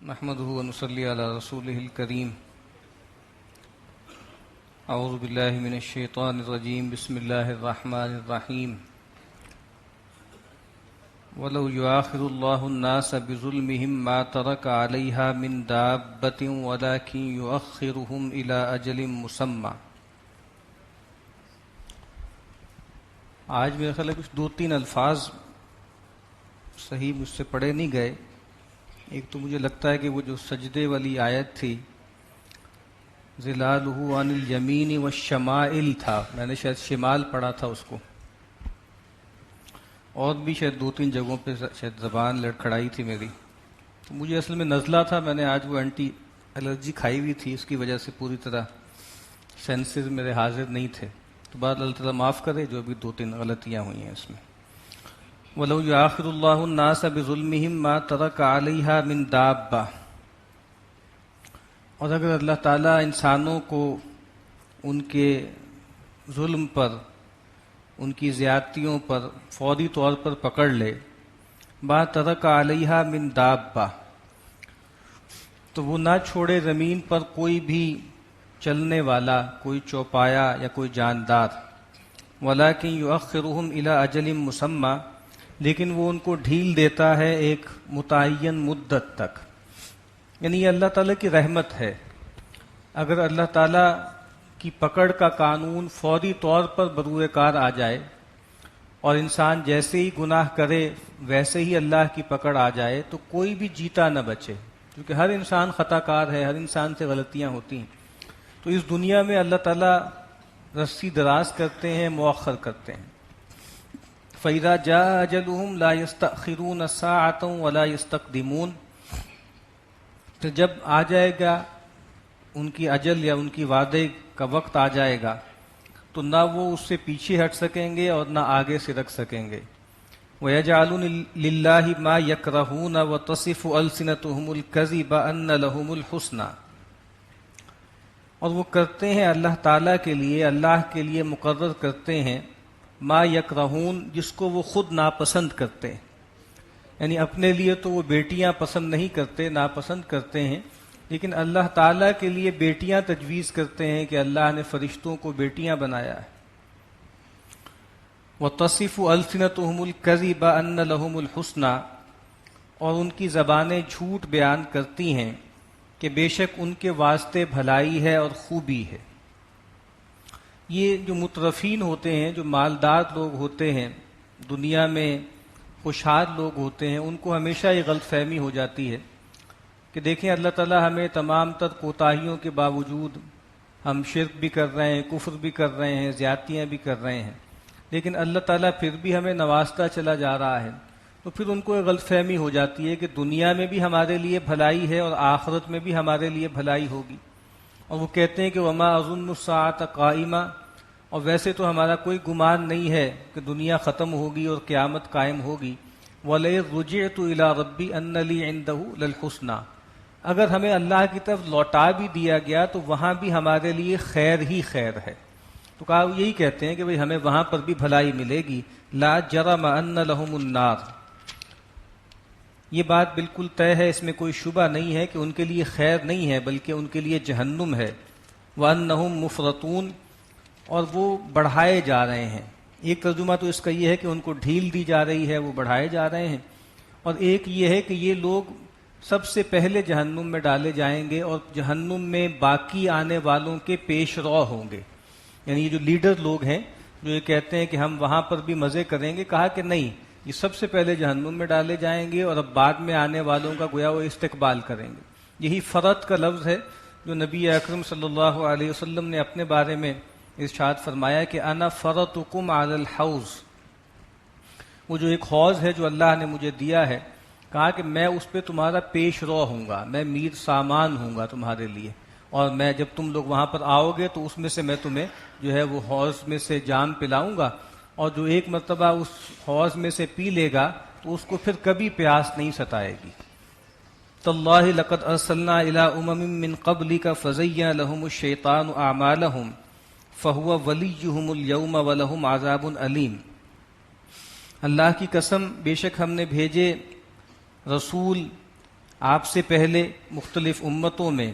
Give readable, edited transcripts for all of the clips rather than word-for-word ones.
نحمده ونصلي على رسوله الكريم. اعوذ بالله من الشيطان الرجيم. بسم الله الرحمن الرحيم. ولو يؤاخذ الله الناس بظلمهم ما ترك عليها من دابة ولكن يؤخرهم إلى أجل مسمى. آج میرے خیال ہے کچھ دو تین الفاظ صحیح مجھ سے پڑھے نہیں گئے. ایک تو مجھے لگتا ہے کہ وہ جو سجدے والی آیت تھی ظلالہ عن الیمین والشمائل تھا، میں نے شاید شمال پڑھا تھا اس کو، اور بھی شاید دو تین جگہوں پہ شاید زبان لڑکھڑائی تھی میری. تو مجھے اصل میں نزلہ تھا، میں نے آج وہ اینٹی الرجی کھائی ہوئی تھی، اس کی وجہ سے پوری طرح سینسز میرے حاضر نہیں تھے. تو بعد اللہ تعالیٰ معاف کرے جو بھی دو تین غلطیاں ہوئی ہیں اس میں. وَلَوْ يُؤَاخِذُ اللَّهُ النَّاسَ بِظُلْمِهِمْ مَا تَرَكَ عَلَيْهَا مِن دَابَّةٍ، اور اگر اللہ تعالیٰ انسانوں کو ان کے ظلم پر، ان کی زیادتیوں پر فوری طور پر پکڑ لے، مَا تَرَكَ عَلَيْهَا مِن دَابَّةٍ، تو وہ نہ چھوڑے زمین پر کوئی بھی چلنے والا، کوئی چوپایا یا کوئی جاندار. وَلَكِن يُؤَخِّرُهُمْ إِلَىٰ أَجَلٍ مُّسَمًّى، لیکن وہ ان کو ڈھیل دیتا ہے ایک متعین مدت تک. یعنی یہ اللہ تعالیٰ کی رحمت ہے. اگر اللہ تعالیٰ کی پکڑ کا قانون فوری طور پر بروئے کار آ جائے اور انسان جیسے ہی گناہ کرے ویسے ہی اللہ کی پکڑ آ جائے تو کوئی بھی جیتا نہ بچے، کیونکہ ہر انسان خطا کار ہے، ہر انسان سے غلطیاں ہوتی ہیں. تو اس دنیا میں اللہ تعالیٰ رسی دراز کرتے ہیں، مؤخر کرتے ہیں. فَإِذَا جَاءَ أَجَلُهُمْ لَا يَسْتَأْخِرُونَ سَاعَةً وَلَا يَسْتَقْدِمُونَ، تو جب آ جائے گا ان کی اجل یا ان کی وعدے کا وقت آ جائے گا تو نہ وہ اس سے پیچھے ہٹ سکیں گے اور نہ آگے سے رکھ سکیں گے. وَيَجْعَلُونَ لِلَّهِ مَا يَكْرَهُونَ وَتَصِفُ أَلْسِنَتُهُمُ الْكَذِبَ أَنَّ لَهُمُ الْحُسْنَى، اور وہ کرتے ہیں اللہ تعالیٰ کے لیے، اللہ کے لیے مقرر کرتے ہیں ما یکرہون، جس کو وہ خود ناپسند کرتے ہیں. یعنی اپنے لیے تو وہ بیٹیاں پسند نہیں کرتے، ناپسند کرتے ہیں، لیکن اللہ تعالیٰ کے لیے بیٹیاں تجویز کرتے ہیں کہ اللہ نے فرشتوں کو بیٹیاں بنایا ہے. وَتَصِفُ أَلْسِنَتُهُمُ الْكَذِبَ أَنَّ لَهُمُ الْحُسْنَى، اور ان کی زبانیں جھوٹ بیان کرتی ہیں کہ بے شک ان کے واسطے بھلائی ہے اور خوبی ہے. یہ جو مترفین ہوتے ہیں، جو مالدار لوگ ہوتے ہیں، دنیا میں خوشحال لوگ ہوتے ہیں، ان کو ہمیشہ یہ غلط فہمی ہو جاتی ہے کہ دیکھیں اللہ تعالیٰ ہمیں تمام تر کوتاہیوں کے باوجود، ہم شرک بھی کر رہے ہیں، کفر بھی کر رہے ہیں، زیادتیاں بھی کر رہے ہیں، لیکن اللہ تعالیٰ پھر بھی ہمیں نوازتا چلا جا رہا ہے. تو پھر ان کو یہ غلط فہمی ہو جاتی ہے کہ دنیا میں بھی ہمارے لیے بھلائی ہے اور آخرت میں بھی ہمارے لیے بھلائی ہوگی. اور وہ کہتے ہیں کہ وما اظن الساعۃ قائمہ، اور ویسے تو ہمارا کوئی گمان نہیں ہے کہ دنیا ختم ہوگی اور قیامت قائم ہوگی. وَلَئِن رُجِعْتُ إِلَىٰ رَبِّي أَنَّ لِي عِندَهُ لَلْحُسْنَىٰ، اگر ہمیں اللہ کی طرف لوٹا بھی دیا گیا تو وہاں بھی ہمارے لیے خیر ہی خیر ہے. تو کہا یہی کہتے ہیں کہ بھئی ہمیں وہاں پر بھی بھلائی ملے گی. لَا جَرَمَ أَنَّ لَهُمُ النَّارِ، یہ بات بالکل طے ہے، اس میں کوئی شبہ نہیں ہے کہ ان کے لیے خیر نہیں ہے بلکہ ان کے لیے جہنم ہے. وَأَنَّهُمْ مُفْرَطُونَ، اور وہ بڑھائے جا رہے ہیں. ایک ترجمہ تو اس کا یہ ہے کہ ان کو ڈھیل دی جا رہی ہے، وہ بڑھائے جا رہے ہیں. اور ایک یہ ہے کہ یہ لوگ سب سے پہلے جہنم میں ڈالے جائیں گے اور جہنم میں باقی آنے والوں کے پیش رو ہوں گے. یعنی یہ جو لیڈر لوگ ہیں جو یہ کہتے ہیں کہ ہم وہاں پر بھی مزے کریں گے، کہا کہ نہیں، یہ سب سے پہلے جہنم میں ڈالے جائیں گے اور اب بعد میں آنے والوں کا گویا وہ استقبال کریں گے. یہی فرط کا لفظ ہے جو نبی اکرم صلی اللہ علیہ وسلم نے اپنے بارے میں ارشاد فرمایا کہ انا فرطکم علی الحوض، وہ جو ایک حوض ہے جو اللہ نے مجھے دیا ہے، کہا کہ میں اس پہ تمہارا پیش رو ہوں گا، میں میر سامان ہوں گا تمہارے لیے، اور میں جب تم لوگ وہاں پر آؤ گے تو اس میں سے میں تمہیں جو ہے وہ حوض میں سے جام پلاؤں گا، اور جو ایک مرتبہ اس حوض میں سے پی لے گا تو اس کو پھر کبھی پیاس نہیں ستائے گی. تاللہ لقد ارسلنا الی امم من قبلک فزین لهم الشیطان اعمالهم فہو ولیہم اليوم ولہم عذاب علیم. اللہ کی قسم، بے شک ہم نے بھیجے رسول آپ سے پہلے مختلف امتوں میں،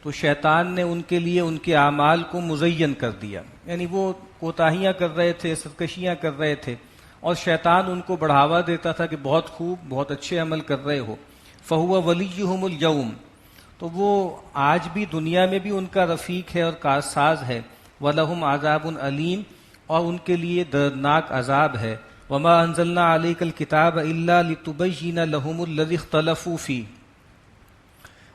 تو شیطان نے ان کے لیے ان کے اعمال کو مزین کر دیا، یعنی وہ کوتاہیاں کر رہے تھے، سرکشیاں کر رہے تھے، اور شیطان ان کو بڑھاوا دیتا تھا کہ بہت خوب، بہت اچھے عمل کر رہے ہو۔ فَهُوَ وَلِيُّهُمُ الْيَوْمَ، تو وہ آج بھی دنیا میں بھی ان کا رفیق ہے اور کارساز ہے۔ وَلَهُمْ عَذَابٌ عَلِيمٌ، اور ان کے لیے دردناک عذاب ہے۔ وَمَا أَنزَلْنَا عَلَيْكَ الْكِتَابَ إِلَّا لِتُبَيِّنَ لَهُمُ الَّذِي اخْتَلَفُوا فِيهِ،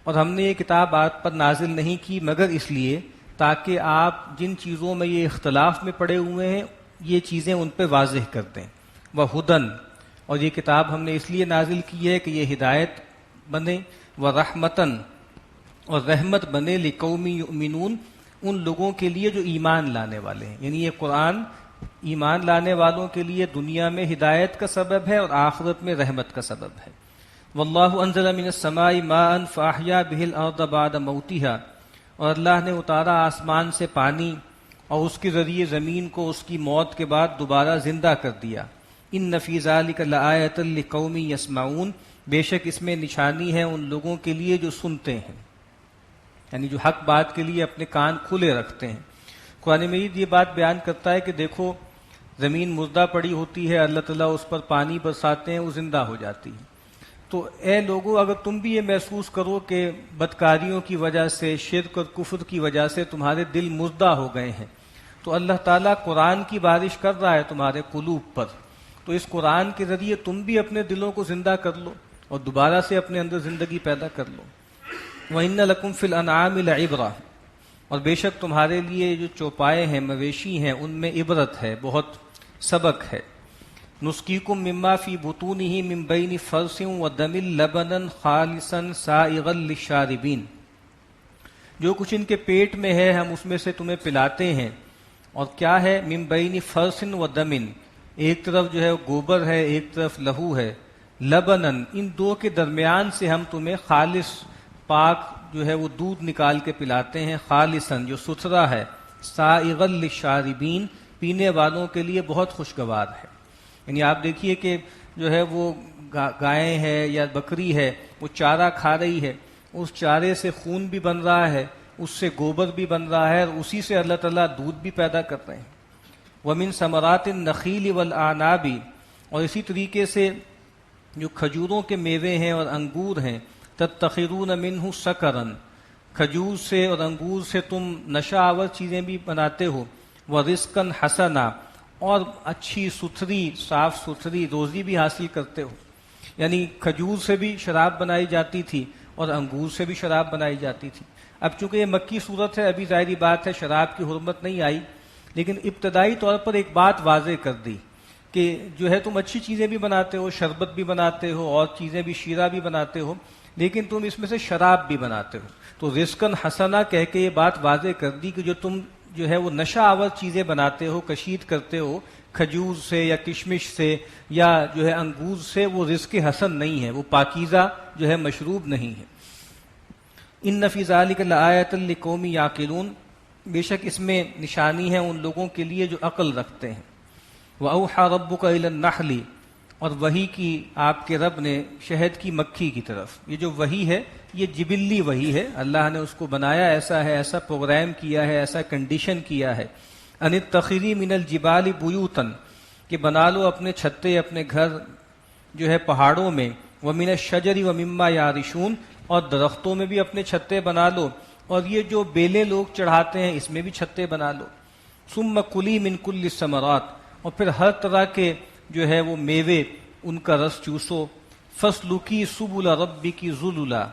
اور ہم نے یہ کتاب آپ پر نازل نہیں کی مگر اس لیے تاکہ آپ جن چیزوں میں یہ اختلاف میں پڑے ہوئے ہیں یہ چیزیں ان پہ واضح کر دیں۔ وَهُدًى، اور یہ کتاب ہم نے اس لیے نازل کی ہے کہ یہ ہدایت بنے، وَرَحْمَةً، اور رحمت بنے، لِقَوْمٍ يُؤْمِنُونَ، ان لوگوں کے لیے جو ایمان لانے والے ہیں، یعنی یہ قرآن ایمان لانے والوں کے لیے دنیا میں ہدایت کا سبب ہے اور آخرت میں رحمت کا سبب ہے۔ وَاللَّهُ أَنزَلَ مِنَ السَّمَاءِ مَاءً فَأَحْيَا بِهِ الْأَرْضَ بَعْدَ مَوْتِهَا، اور اللہ نے اتارا آسمان سے پانی اور اس کے ذریعے زمین کو اس کی موت کے بعد دوبارہ زندہ کر دیا۔ إِنَّ فِي ذَلِكَ لَآيَةً لِقَوْمٍ يَسْمَعُونَ، بے شک اس میں نشانی ہے ان لوگوں کے لیے جو سنتے ہیں، یعنی جو حق بات کے لیے اپنے کان کھلے رکھتے ہیں۔ قرآن مجید یہ بات بیان کرتا ہے کہ دیکھو زمین مردہ پڑی ہوتی ہے، اللہ تعالیٰ اس پر پانی برساتے ہیں، وہ زندہ ہو جاتی ہے۔ تو اے لوگو، اگر تم بھی یہ محسوس کرو کہ بدکاریوں کی وجہ سے، شرک اور کفر کی وجہ سے تمہارے دل مردہ ہو گئے ہیں، تو اللہ تعالیٰ قرآن کی بارش کر رہا ہے تمہارے قلوب پر، تو اس قرآن کے ذریعے تم بھی اپنے دلوں کو زندہ کر لو اور دوبارہ سے اپنے اندر زندگی پیدا کر لو۔ وَإِنَّ لَكُمْ فِي الْأَنْعَامِ لَعِبْرَةً، اور بے شک تمہارے لیے جو چوپائے ہیں، مویشی ہیں، ان میں عبرت ہے، بہت سبق ہے۔ نسقیکم مما فی بطونہ من بین فرث ودم لبنا خالصا سائغا للشاربین، جو کچھ ان کے پیٹ میں ہے ہم اس میں سے تمہیں پلاتے ہیں، اور کیا ہے؟ من بین فرث ودم، ایک طرف جو ہے گوبر ہے، ایک طرف لہو ہے، لبنن، ان دو کے درمیان سے ہم تمہیں خالص پاک جو ہے وہ دودھ نکال کے پلاتے ہیں، خالصاً جو ستھرا ہے، سائغا للشاربین، پینے والوں کے لیے بہت خوشگوار ہے۔ یعنی آپ دیکھیے کہ جو ہے وہ گائے ہے یا بکری ہے، وہ چارہ کھا رہی ہے، اس چارے سے خون بھی بن رہا ہے، اس سے گوبر بھی بن رہا ہے، اور اسی سے اللہ تعالیٰ دودھ بھی پیدا کرتے ہیں۔ وَمِن ثَمَرَاتِ النَّخِيلِ وَالْأَعْنَابِ، اور اسی طریقے سے جو کھجوروں کے میوے ہیں اور انگور ہیں، تَتَّخِذُونَ مِنْهُ سَكَرًا، کھجور سے اور انگور سے تم نشہ آور چیزیں بھی بناتے ہو، وَرِزْقًا حَسَنًا، اور اچھی ستھری صاف ستھری روزی بھی حاصل کرتے ہو۔ یعنی کھجور سے بھی شراب بنائی جاتی تھی اور انگور سے بھی شراب بنائی جاتی تھی۔ اب چونکہ یہ مکی صورت ہے، ابھی ظاہری بات ہے شراب کی حرمت نہیں آئی، لیکن ابتدائی طور پر ایک بات واضح کر دی کہ جو ہے تم اچھی چیزیں بھی بناتے ہو، شربت بھی بناتے ہو اور چیزیں بھی، شیرہ بھی بناتے ہو، لیکن تم اس میں سے شراب بھی بناتے ہو۔ تو رزقاً حسنا کہہ کے یہ بات واضح کر دی کہ جو تم جو ہے وہ نشہ آور چیزیں بناتے ہو، کشید کرتے ہو کھجور سے یا کشمش سے یا جو ہے انگور سے، وہ رزق حسن نہیں ہے، وہ پاکیزہ جو ہے مشروب نہیں ہے۔ ان فی ذلک لآیۃ لقوم یعقلون، بے شک اس میں نشانی ہے ان لوگوں کے لیے جو عقل رکھتے ہیں۔ وَأَوْحَى رَبُّكَ إِلَى النَّحْلِ، اور وحی کی آپ کے رب نے شہد کی مکھی کی طرف۔ یہ جو وحی ہے یہ جبلی وحی ہے، اللہ نے اس کو بنایا، ایسا ہے، ایسا پروگرام کیا ہے، ایسا کنڈیشن کیا ہے۔ ان اتخذی من الجبال بیوتا، کہ بنا لو اپنے چھتے، اپنے گھر جو ہے پہاڑوں میں، ومن الشجر ومما یعرشون، اور درختوں میں بھی اپنے چھتے بنا لو، اور یہ جو بیلیں لوگ چڑھاتے ہیں اس میں بھی چھتے بنا لو۔ ثم کلی من کل الثمرات، اور پھر ہر طرح کے جو ہے وہ میوے ان کا رس چوسو۔ فسلکی سبل ربک ذللا،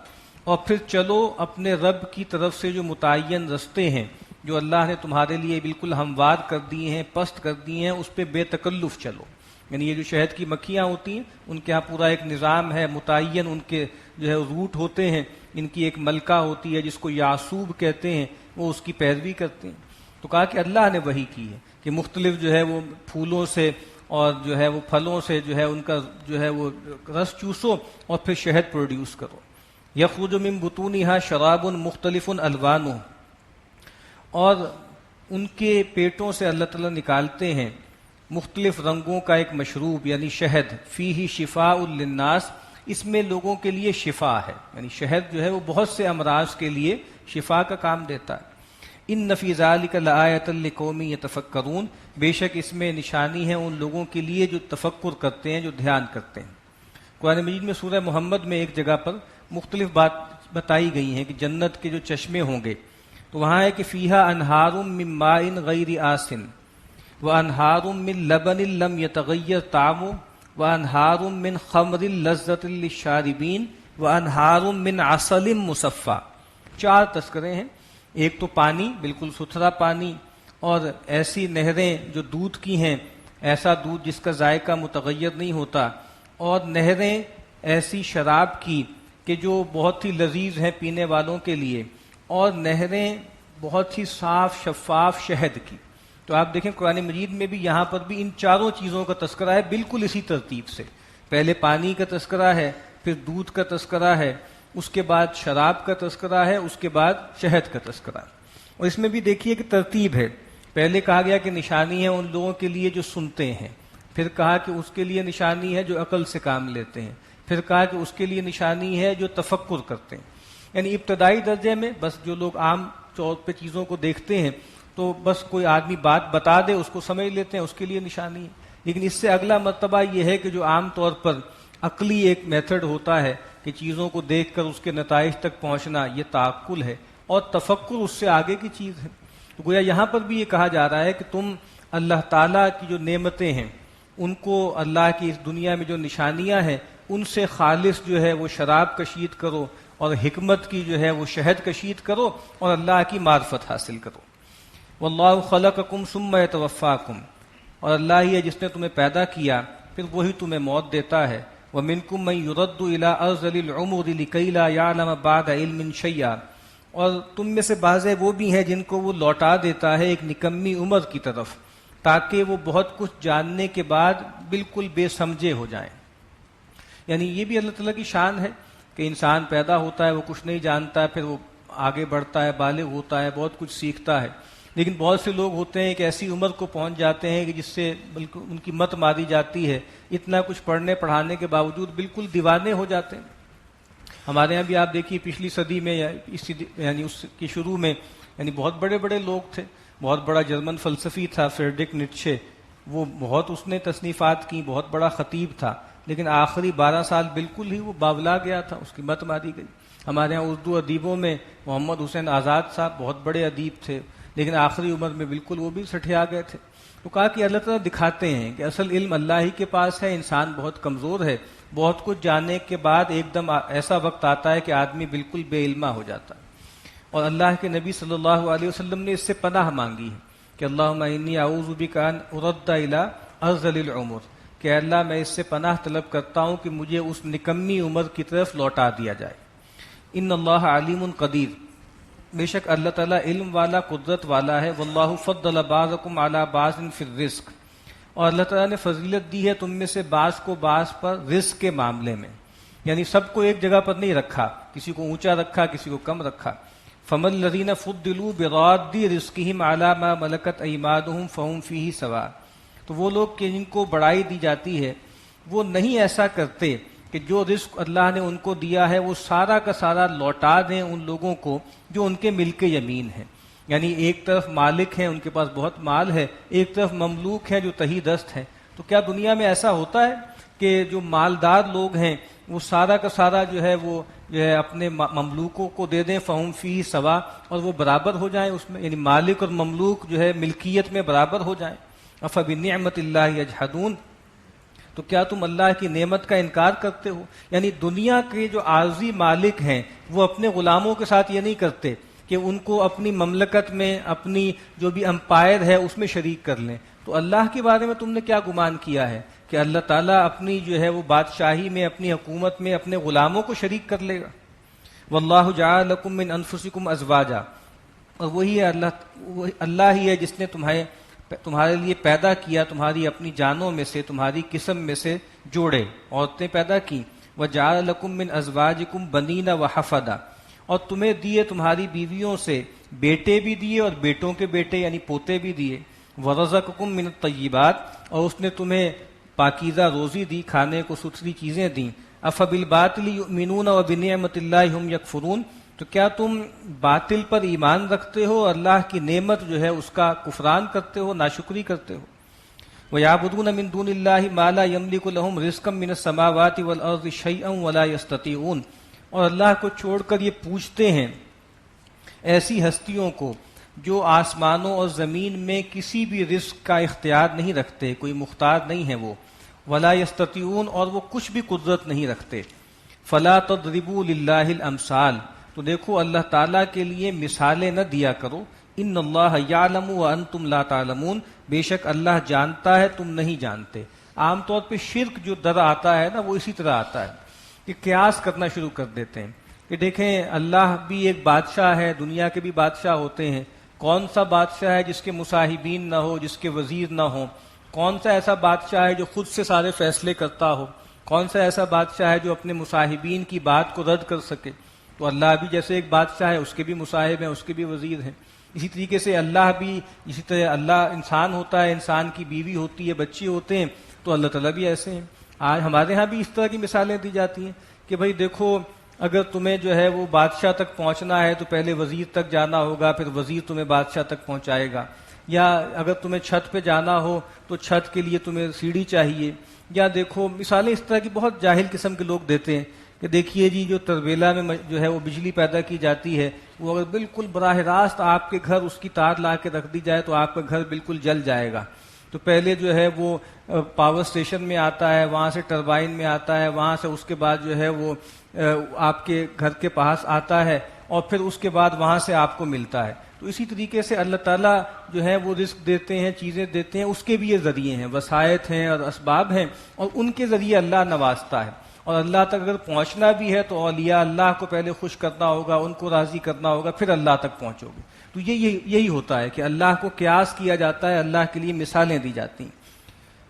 اور پھر چلو اپنے رب کی طرف سے جو متعین رستے ہیں جو اللہ نے تمہارے لیے بالکل ہموار کر دیے ہیں، پست کر دیے ہیں، اس پہ بے تکلف چلو۔ یعنی یہ جو شہد کی مکھیاں ہوتی ہیں ان کے ہاں پورا ایک نظام ہے متعین، ان کے جو ہے روٹ ہوتے ہیں، ان کی ایک ملکہ ہوتی ہے جس کو یعصوب کہتے ہیں، وہ اس کی پیروی کرتے ہیں۔ تو کہا کہ اللہ نے وحی کی ہے کہ مختلف جو ہے وہ پھولوں سے اور جو ہے وہ پھلوں سے جو ہے ان کا جو ہے وہ رس چوسو اور پھر شہد پروڈیوس کرو۔ یخرج من بطونها شراب مختلف الوانہ، اور ان کے پیٹوں سے اللہ تعالیٰ نکالتے ہیں مختلف رنگوں کا ایک مشروب، یعنی شہد، فیہ شفاء للناس، اس میں لوگوں کے لیے شفا ہے، یعنی شہد جو ہے وہ بہت سے امراض کے لیے شفا کا کام دیتا ہے۔ ان فی ذلک لآیۃ لقوم یتفکرون، بے شک اس میں نشانی ہے ان لوگوں کے لیے جو تفکر کرتے ہیں، جو دھیان کرتے ہیں۔ قرآن مجید میں سورہ محمد میں ایک جگہ پر مختلف بات بتائی گئی ہیں کہ جنت کے جو چشمے ہوں گے، تو وہاں ہے کہ فیہا انہار من ماء غیر آسن وانہار من لبن لم یتغیر طعمہ وانہار من خمر لذۃ للشاربین وانہار من عسل مصفی۔ 4 تذکرے ہیں، ایک تو پانی، بالکل ستھرا پانی، اور ایسی نہریں جو دودھ کی ہیں، ایسا دودھ جس کا ذائقہ متغیر نہیں ہوتا، اور نہریں ایسی شراب کی کہ جو بہت ہی لذیذ ہیں پینے والوں کے لیے، اور نہریں بہت ہی صاف شفاف شہد کی۔ تو آپ دیکھیں قرآن مجید میں بھی یہاں پر بھی ان 4 چیزوں کا تذکرہ ہے، بالکل اسی ترتیب سے۔ پہلے پانی کا تذکرہ ہے، پھر دودھ کا تذکرہ ہے، اس کے بعد شراب کا تذکرہ ہے، اس کے بعد شہد کا تذکرہ ہے۔ اور اس میں بھی دیکھیے کہ ترتیب ہے، پہلے کہا گیا کہ نشانی ہے ان لوگوں کے لیے جو سنتے ہیں، پھر کہا کہ اس کے لیے نشانی ہے جو عقل سے کام لیتے ہیں، پھر کہا کہ اس کے لیے نشانی ہے جو تفکر کرتے ہیں۔ یعنی ابتدائی درجے میں بس جو لوگ عام طور پہ چیزوں کو دیکھتے ہیں تو بس کوئی آدمی بات بتا دے اس کو سمجھ لیتے ہیں، اس کے لیے نشانی ہے۔ لیکن اس سے اگلا مرتبہ یہ ہے کہ جو عام طور پر عقلی ایک میتھڈ ہوتا ہے کہ چیزوں کو دیکھ کر اس کے نتائج تک پہنچنا، یہ تعقل ہے، اور تفکر اس سے آگے کی چیز ہے۔ تو گویا یہاں پر بھی یہ کہا جا رہا ہے کہ تم اللہ تعالیٰ کی جو نعمتیں ہیں ان کو، اللہ کی اس دنیا میں جو نشانیاں ہیں، ان سے خالص جو ہے وہ شراب کشید کرو، اور حکمت کی جو ہے وہ شہد کشید کرو، اور اللہ کی معرفت حاصل کرو۔ واللہ خلقکم ثم یتوفاکم، اور اللہ ہی ہے جس نے تمہیں پیدا کیا پھر وہی تمہیں موت دیتا ہے۔ ومنکم من یرد الی ارذل العمر لکی لا یعلم بعد علم شیئا، اور تم میں سے بعض وہ بھی ہیں جن کو وہ لوٹا دیتا ہے ایک نکمی عمر کی طرف، تاکہ وہ بہت کچھ جاننے کے بعد بالکل بے سمجھے ہو جائیں۔ یعنی یہ بھی اللہ تعالیٰ کی شان ہے کہ انسان پیدا ہوتا ہے، وہ کچھ نہیں جانتا، پھر وہ آگے بڑھتا ہے، بالغ ہوتا ہے، بہت کچھ سیکھتا ہے۔ لیکن بہت سے لوگ ہوتے ہیں کہ ایسی عمر کو پہنچ جاتے ہیں کہ جس سے بلکہ ان کی مت ماری جاتی ہے، اتنا کچھ پڑھنے پڑھانے کے باوجود بالکل دیوانے ہو جاتے ہیں۔ ہمارے یہاں بھی آپ دیکھیے پچھلی صدی میں یعنی اس کی شروع میں یعنی بہت بڑے بڑے لوگ تھے، بہت بڑا جرمن فلسفی تھا فریڈرک نیٹشے، وہ بہت اس نے تصنیفات کی، بہت بڑا خطیب تھا، لیکن آخری 12 سال بالکل ہی وہ باولا گیا تھا، اس کی مت ماری گئی۔ ہمارے ہاں اردو ادیبوں میں محمد حسین آزاد صاحب بہت بڑے ادیب تھے، لیکن آخری عمر میں بالکل وہ بھی سٹھیا گئے تھے۔ تو کہا کہ اللہ تعالیٰ دکھاتے ہیں کہ اصل علم اللہ ہی کے پاس ہے، انسان بہت کمزور ہے، بہت کچھ جاننے کے بعد ایک دم ایسا وقت آتا ہے کہ آدمی بالکل بے علمہ ہو جاتا ہے۔ اور اللہ کے نبی صلی اللہ علیہ وسلم نے اس سے پناہ مانگی ہے کہ اللہم انی اعوذ بک ان ارد الی ارذل العمر، کہ اللہ میں اس سے پناہ طلب کرتا ہوں کہ مجھے اس نکمی عمر کی طرف لوٹا دیا جائے۔ ان اللہ علیم قدیر، بے شک اللہ تعالیٰ علم والا، قدرت والا ہے۔ واللہ فضل بعضکم علی بعض فی الرزق، اور اللہ تعالیٰ نے فضیلت دی ہے تم میں سے بعض کو بعض پر رزق کے معاملے میں، یعنی سب کو ایک جگہ پر نہیں رکھا، کسی کو اونچا رکھا، کسی کو کم رکھا۔ فَمَا الَّذِينَ فُضِّلُوا بِرَادِّ رِزْقِهِمْ عَلَى مَا مَلَكَتْ أَيْمَانُهُمْ فَهُمْ فِيهِ سَوَاءٌ، تو وہ لوگ کہ جن کو بڑائی دی جاتی ہے وہ نہیں ایسا کرتے کہ جو رزق اللہ نے ان کو دیا ہے وہ سارا کا سارا لوٹا دیں ان لوگوں کو جو ان کے ملک یمین ہیں۔ یعنی ایک طرف مالک ہیں، ان کے پاس بہت مال ہے، ایک طرف مملوک ہیں جو تہی دست ہیں۔ تو کیا دنیا میں ایسا ہوتا ہے کہ جو مالدار لوگ ہیں وہ سارا کا سارا جو ہے وہ اپنے مملوکوں کو دے دیں، فہم فیہ سوا، اور وہ برابر ہو جائیں اس میں، یعنی مالک اور مملوک جو ہے ملکیت میں برابر ہو جائیں؟ افبنعمت اللہ یجحدون، تو کیا تم اللہ کی نعمت کا انکار کرتے ہو؟ یعنی دنیا کے جو عارضی مالک ہیں وہ اپنے غلاموں کے ساتھ یہ نہیں کرتے کہ ان کو اپنی مملکت میں، اپنی جو بھی امپائر ہے اس میں شریک کر لیں۔ تو اللہ کے بارے میں تم نے کیا گمان کیا ہے کہ اللہ تعالیٰ اپنی جو ہے وہ بادشاہی میں، اپنی حکومت میں اپنے غلاموں کو شریک کر لے گا؟ واللہ جعل لکم من انفسکم ازواجا، اور وہی ہے اللہ ہی ہے جس نے تمہارے لیے پیدا کیا، تمہاری اپنی جانوں میں سے، تمہاری قسم میں سے جوڑے، عورتیں پیدا کی۔ وجعل لکم من ازواجکم بنین وحفدا، اور تمہیں دیے تمہاری بیویوں سے بیٹے بھی دیے اور بیٹوں کے بیٹے یعنی پوتے بھی دیے۔ ورزقکم من الطیبات، اور اس نے تمہیں پاکیزہ روزی دی، کھانے کو ستھری چیزیں دیں۔ افبالباطل یؤمنون وبنعمت اللہ ہم یکفرون، تو کیا تم باطل پر ایمان رکھتے ہو، اللہ کی نعمت جو ہے اس کا کفران کرتے ہو، ناشکری کرتے ہو؟ وَيَعْبُدُونَ مِن دُونِ اللَّهِ مَا لَا يَمْلِكُ لَهُمْ رِزْقًا مِّنَ السَّمَاوَاتِ وَالْأَرْضِ شَيْئًا وَلَا يَسْتَطِيعُونَ، اور اللہ کو چھوڑ کر یہ پوچھتے ہیں ایسی ہستیوں کو جو آسمانوں اور زمین میں کسی بھی رزق کا اختیار نہیں رکھتے، کوئی مختار نہیں ہے وہ، وَلَا يَسْتَطِيعُونَ، اور وہ کچھ بھی قدرت نہیں رکھتے۔ فَلَا تَضْرِبُوا لِلَّهِ الْأَمْثَالَ، تو دیکھو اللہ تعالیٰ کے لیے مثالیں نہ دیا کرو۔ ان اللہ یعلم وانتم لا تعلمون، بے شک اللہ جانتا ہے تم نہیں جانتے۔ عام طور پہ شرک جو در آتا ہے نا وہ اسی طرح آتا ہے کہ قیاس کرنا شروع کر دیتے ہیں کہ دیکھیں اللہ بھی ایک بادشاہ ہے، دنیا کے بھی بادشاہ ہوتے ہیں، کون سا بادشاہ ہے جس کے مصاحبین نہ ہو، جس کے وزیر نہ ہوں؟ کون سا ایسا بادشاہ ہے جو خود سے سارے فیصلے کرتا ہو؟ کون سا ایسا بادشاہ ہے جو اپنے مصاحبین کی بات کو رد کر سکے؟ تو اللہ بھی جیسے ایک بادشاہ ہے، اس کے بھی مصاحب ہیں، اس کے بھی وزیر ہیں۔ اسی طریقے سے اللہ بھی، اسی طرح اللہ انسان ہوتا ہے، انسان کی بیوی ہوتی ہے، بچے ہوتے ہیں، تو اللہ تعالیٰ بھی ایسے ہیں۔ آج ہمارے ہاں بھی اس طرح کی مثالیں دی جاتی ہیں کہ بھئی دیکھو اگر تمہیں جو ہے وہ بادشاہ تک پہنچنا ہے تو پہلے وزیر تک جانا ہوگا، پھر وزیر تمہیں بادشاہ تک پہنچائے گا، یا اگر تمہیں چھت پہ جانا ہو تو چھت کے لیے تمہیں سیڑھی چاہیے، یا دیکھو مثالیں اس طرح کی بہت جاہل قسم کے لوگ دیتے ہیں کہ دیکھیے جی جو تربیلا میں جو ہے وہ بجلی پیدا کی جاتی ہے، وہ اگر بالکل براہ راست آپ کے گھر اس کی تار لا کے رکھ دی جائے تو آپ کا گھر بالکل جل جائے گا۔ تو پہلے جو ہے وہ پاور اسٹیشن میں آتا ہے، وہاں سے ٹربائن میں آتا ہے، وہاں سے اس کے بعد جو ہے وہ آپ کے گھر کے پاس آتا ہے، اور پھر اس کے بعد وہاں سے آپ کو ملتا ہے۔ تو اسی طریقے سے اللہ تعالیٰ جو ہے وہ رزق دیتے ہیں، چیزیں دیتے ہیں، اس کے بھی یہ ذریعے ہیں، وسائط ہیں اور اسباب ہیں، اور ان کے ذریعے اللہ نوازتا ہے۔ اور اللہ تک اگر پہنچنا بھی ہے تو اولیاء اللہ کو پہلے خوش کرنا ہوگا، ان کو راضی کرنا ہوگا، پھر اللہ تک پہنچو گے۔ تو یہی ہوتا ہے کہ اللہ کو قیاس کیا جاتا ہے، اللہ کے لیے مثالیں دی جاتی ہیں۔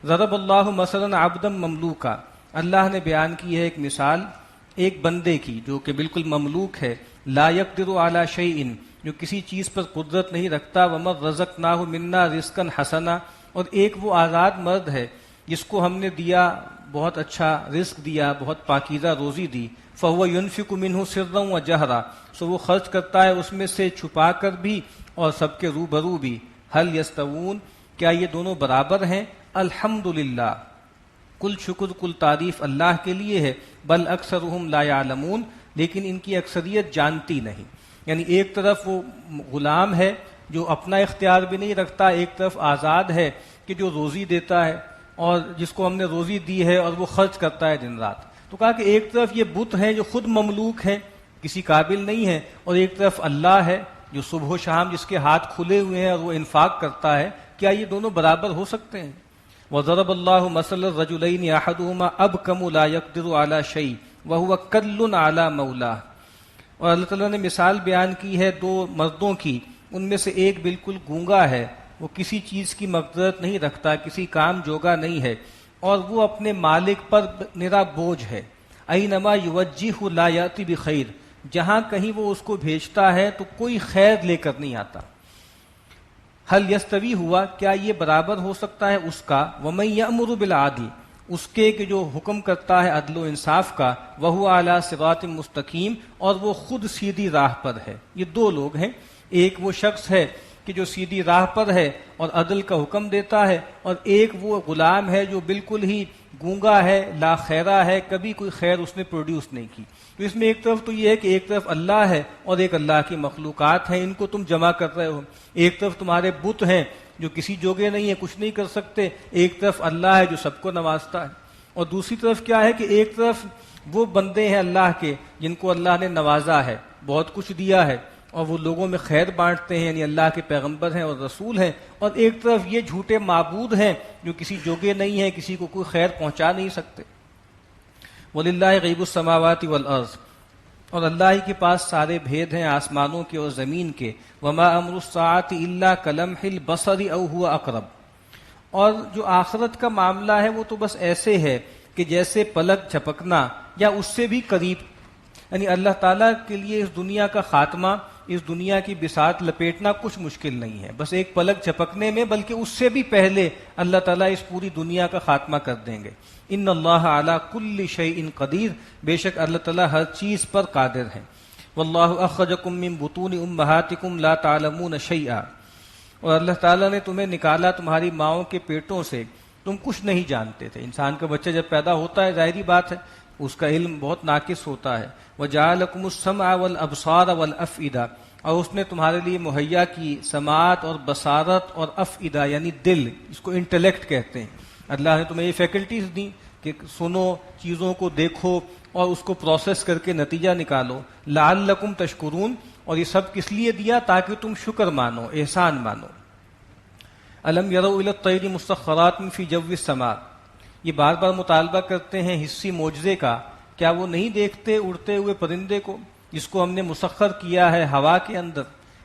ضرب اللہ مثلا عبدا مملوکا، اللہ نے بیان کی ہے ایک مثال ایک بندے کی جو کہ بالکل مملوک ہے، لا یقدر علی شیء، جو کسی چیز پر قدرت نہیں رکھتا، ومن رزقناہ منا رزقا حسنا، اور ایک وہ آزاد مرد ہے جس کو ہم نے دیا بہت اچھا رزق دیا، بہت پاکیزہ روزی دی، فہو ینفق منہ سرا وجہرا، سو وہ خرچ کرتا ہے اس میں سے چھپا کر بھی اور سب کے روبرو بھی۔ ہل یستوون، کیا یہ دونوں برابر ہیں؟ الحمدللہ، کل شکر کل تعریف اللہ کے لیے ہے، بل اکثرہم لا یعلمون، لیکن ان کی اکثریت جانتی نہیں۔ یعنی ایک طرف وہ غلام ہے جو اپنا اختیار بھی نہیں رکھتا، ایک طرف آزاد ہے کہ جو روزی دیتا ہے اور جس کو ہم نے روزی دی ہے اور وہ خرچ کرتا ہے دن رات۔ تو کہا کہ ایک طرف یہ بت ہیں جو خود مملوک ہیں، کسی قابل نہیں ہے، اور ایک طرف اللہ ہے جو صبح و شام جس کے ہاتھ کھلے ہوئے ہیں اور وہ انفاق کرتا ہے، کیا یہ دونوں برابر ہو سکتے ہیں؟ وَضَرَبَ اللَّهُ مَثَلَ الرَّجُلَيْنِ أَحَدُهُمَا أَبْكَمُ لَا يَقْدِرُ عَلَى شَيْءٍ وَهُوَ كَلٌّ عَلَى مَوْلَاهُ، اور اللہ تعالیٰ نے مثال بیان کی ہے دو مردوں کی، ان میں سے ایک بالکل گونگا ہے، وہ کسی چیز کی مقدرت نہیں رکھتا، کسی کام جوگا نہیں ہے، اور وہ اپنے مالک پر نرا بوجھ ہے۔ اینما یوجہ لا یاتی بخیر، جہاں کہیں وہ اس کو بھیجتا ہے تو کوئی خیر لے کر نہیں آتا۔ حل یستوی ہوا، کیا یہ برابر ہو سکتا ہے اس کا، ومن یأمر بالعدل، اس کے کہ جو حکم کرتا ہے عدل و انصاف کا، وہو علی صراط مستقیم، اور وہ خود سیدھی راہ پر ہے۔ یہ دو لوگ ہیں، ایک وہ شخص ہے کہ جو سیدھی راہ پر ہے اور عدل کا حکم دیتا ہے، اور ایک وہ غلام ہے جو بالکل ہی گونگا ہے، لا خیرہ ہے، کبھی کوئی خیر اس نے پروڈیوس نہیں کی۔ تو اس میں ایک طرف تو یہ ہے کہ ایک طرف اللہ ہے اور ایک اللہ کی مخلوقات ہیں، ان کو تم جمع کر رہے ہو، ایک طرف تمہارے بت ہیں جو کسی جوگے نہیں ہیں، کچھ نہیں کر سکتے، ایک طرف اللہ ہے جو سب کو نوازتا ہے، اور دوسری طرف کیا ہے کہ ایک طرف وہ بندے ہیں اللہ کے جن کو اللہ نے نوازا ہے، بہت کچھ دیا ہے، اور وہ لوگوں میں خیر بانٹتے ہیں، یعنی اللہ کے پیغمبر ہیں اور رسول ہیں، اور ایک طرف یہ جھوٹے معبود ہیں جو کسی جوگے نہیں ہیں، کسی کو کوئی خیر پہنچا نہیں سکتے۔ وَلِلَّهِ غیب السماوات والارض، اور اللہ ہی کے پاس سارے بھید ہیں آسمانوں کے اور زمین کے۔ وما امر الساعۃ الا کلمح البصر او هو اقرب، اور جو آخرت کا معاملہ ہے وہ تو بس ایسے ہے کہ جیسے پلک جھپکنا یا اس سے بھی قریب، یعنی اللہ تعالیٰ کے لیے اس دنیا کا خاتمہ اس دنیا کی بساط لپیٹنا کچھ مشکل نہیں ہے، بس ایک پلک جھپکنے میں، بلکہ اس سے بھی پہلے اللہ تعالیٰ اس پوری دنیا کا خاتمہ کر دیں گے۔ ان اللہ علی کل شیء قدیر، بے شک اللہ تعالیٰ ہر چیز پر قادر ہیں۔ واللہ اخرجکم من بطون امہاتکم لا تعلمون شیئا، اور اللہ تعالیٰ نے تمہیں نکالا تمہاری ماؤں کے پیٹوں سے، تم کچھ نہیں جانتے تھے۔ انسان کا بچہ جب پیدا ہوتا ہے ظاہری بات ہے اس کا علم بہت ناقص ہوتا ہے۔ وَجَعَلَكُمُ السَّمْعَ وَالْأَبْصَارَ وَالْأَفْئِدَةَ، اور اس نے تمہارے لیے مہیا کی سماعت اور بصارت اور افئدہ یعنی دل، اس کو انٹلیکٹ کہتے ہیں۔ اللہ نے تمہیں یہ فیکلٹیز دی کہ سنو، چیزوں کو دیکھو اور اس کو پروسیس کر کے نتیجہ نکالو۔ لعلکم تشکرون، اور یہ سب کس لیے دیا؟ تاکہ تم شکر مانو، احسان مانو۔ الم یروا الی الطیر مسخرات فی جو السماء، یہ بار بار مطالبہ کرتے ہیں حسی معجزے کا، کیا وہ نہیں دیکھتے اڑتے ہوئے پرندے کو جس کو ہم نے مسخر کیا ہے ہوا کے اندر؟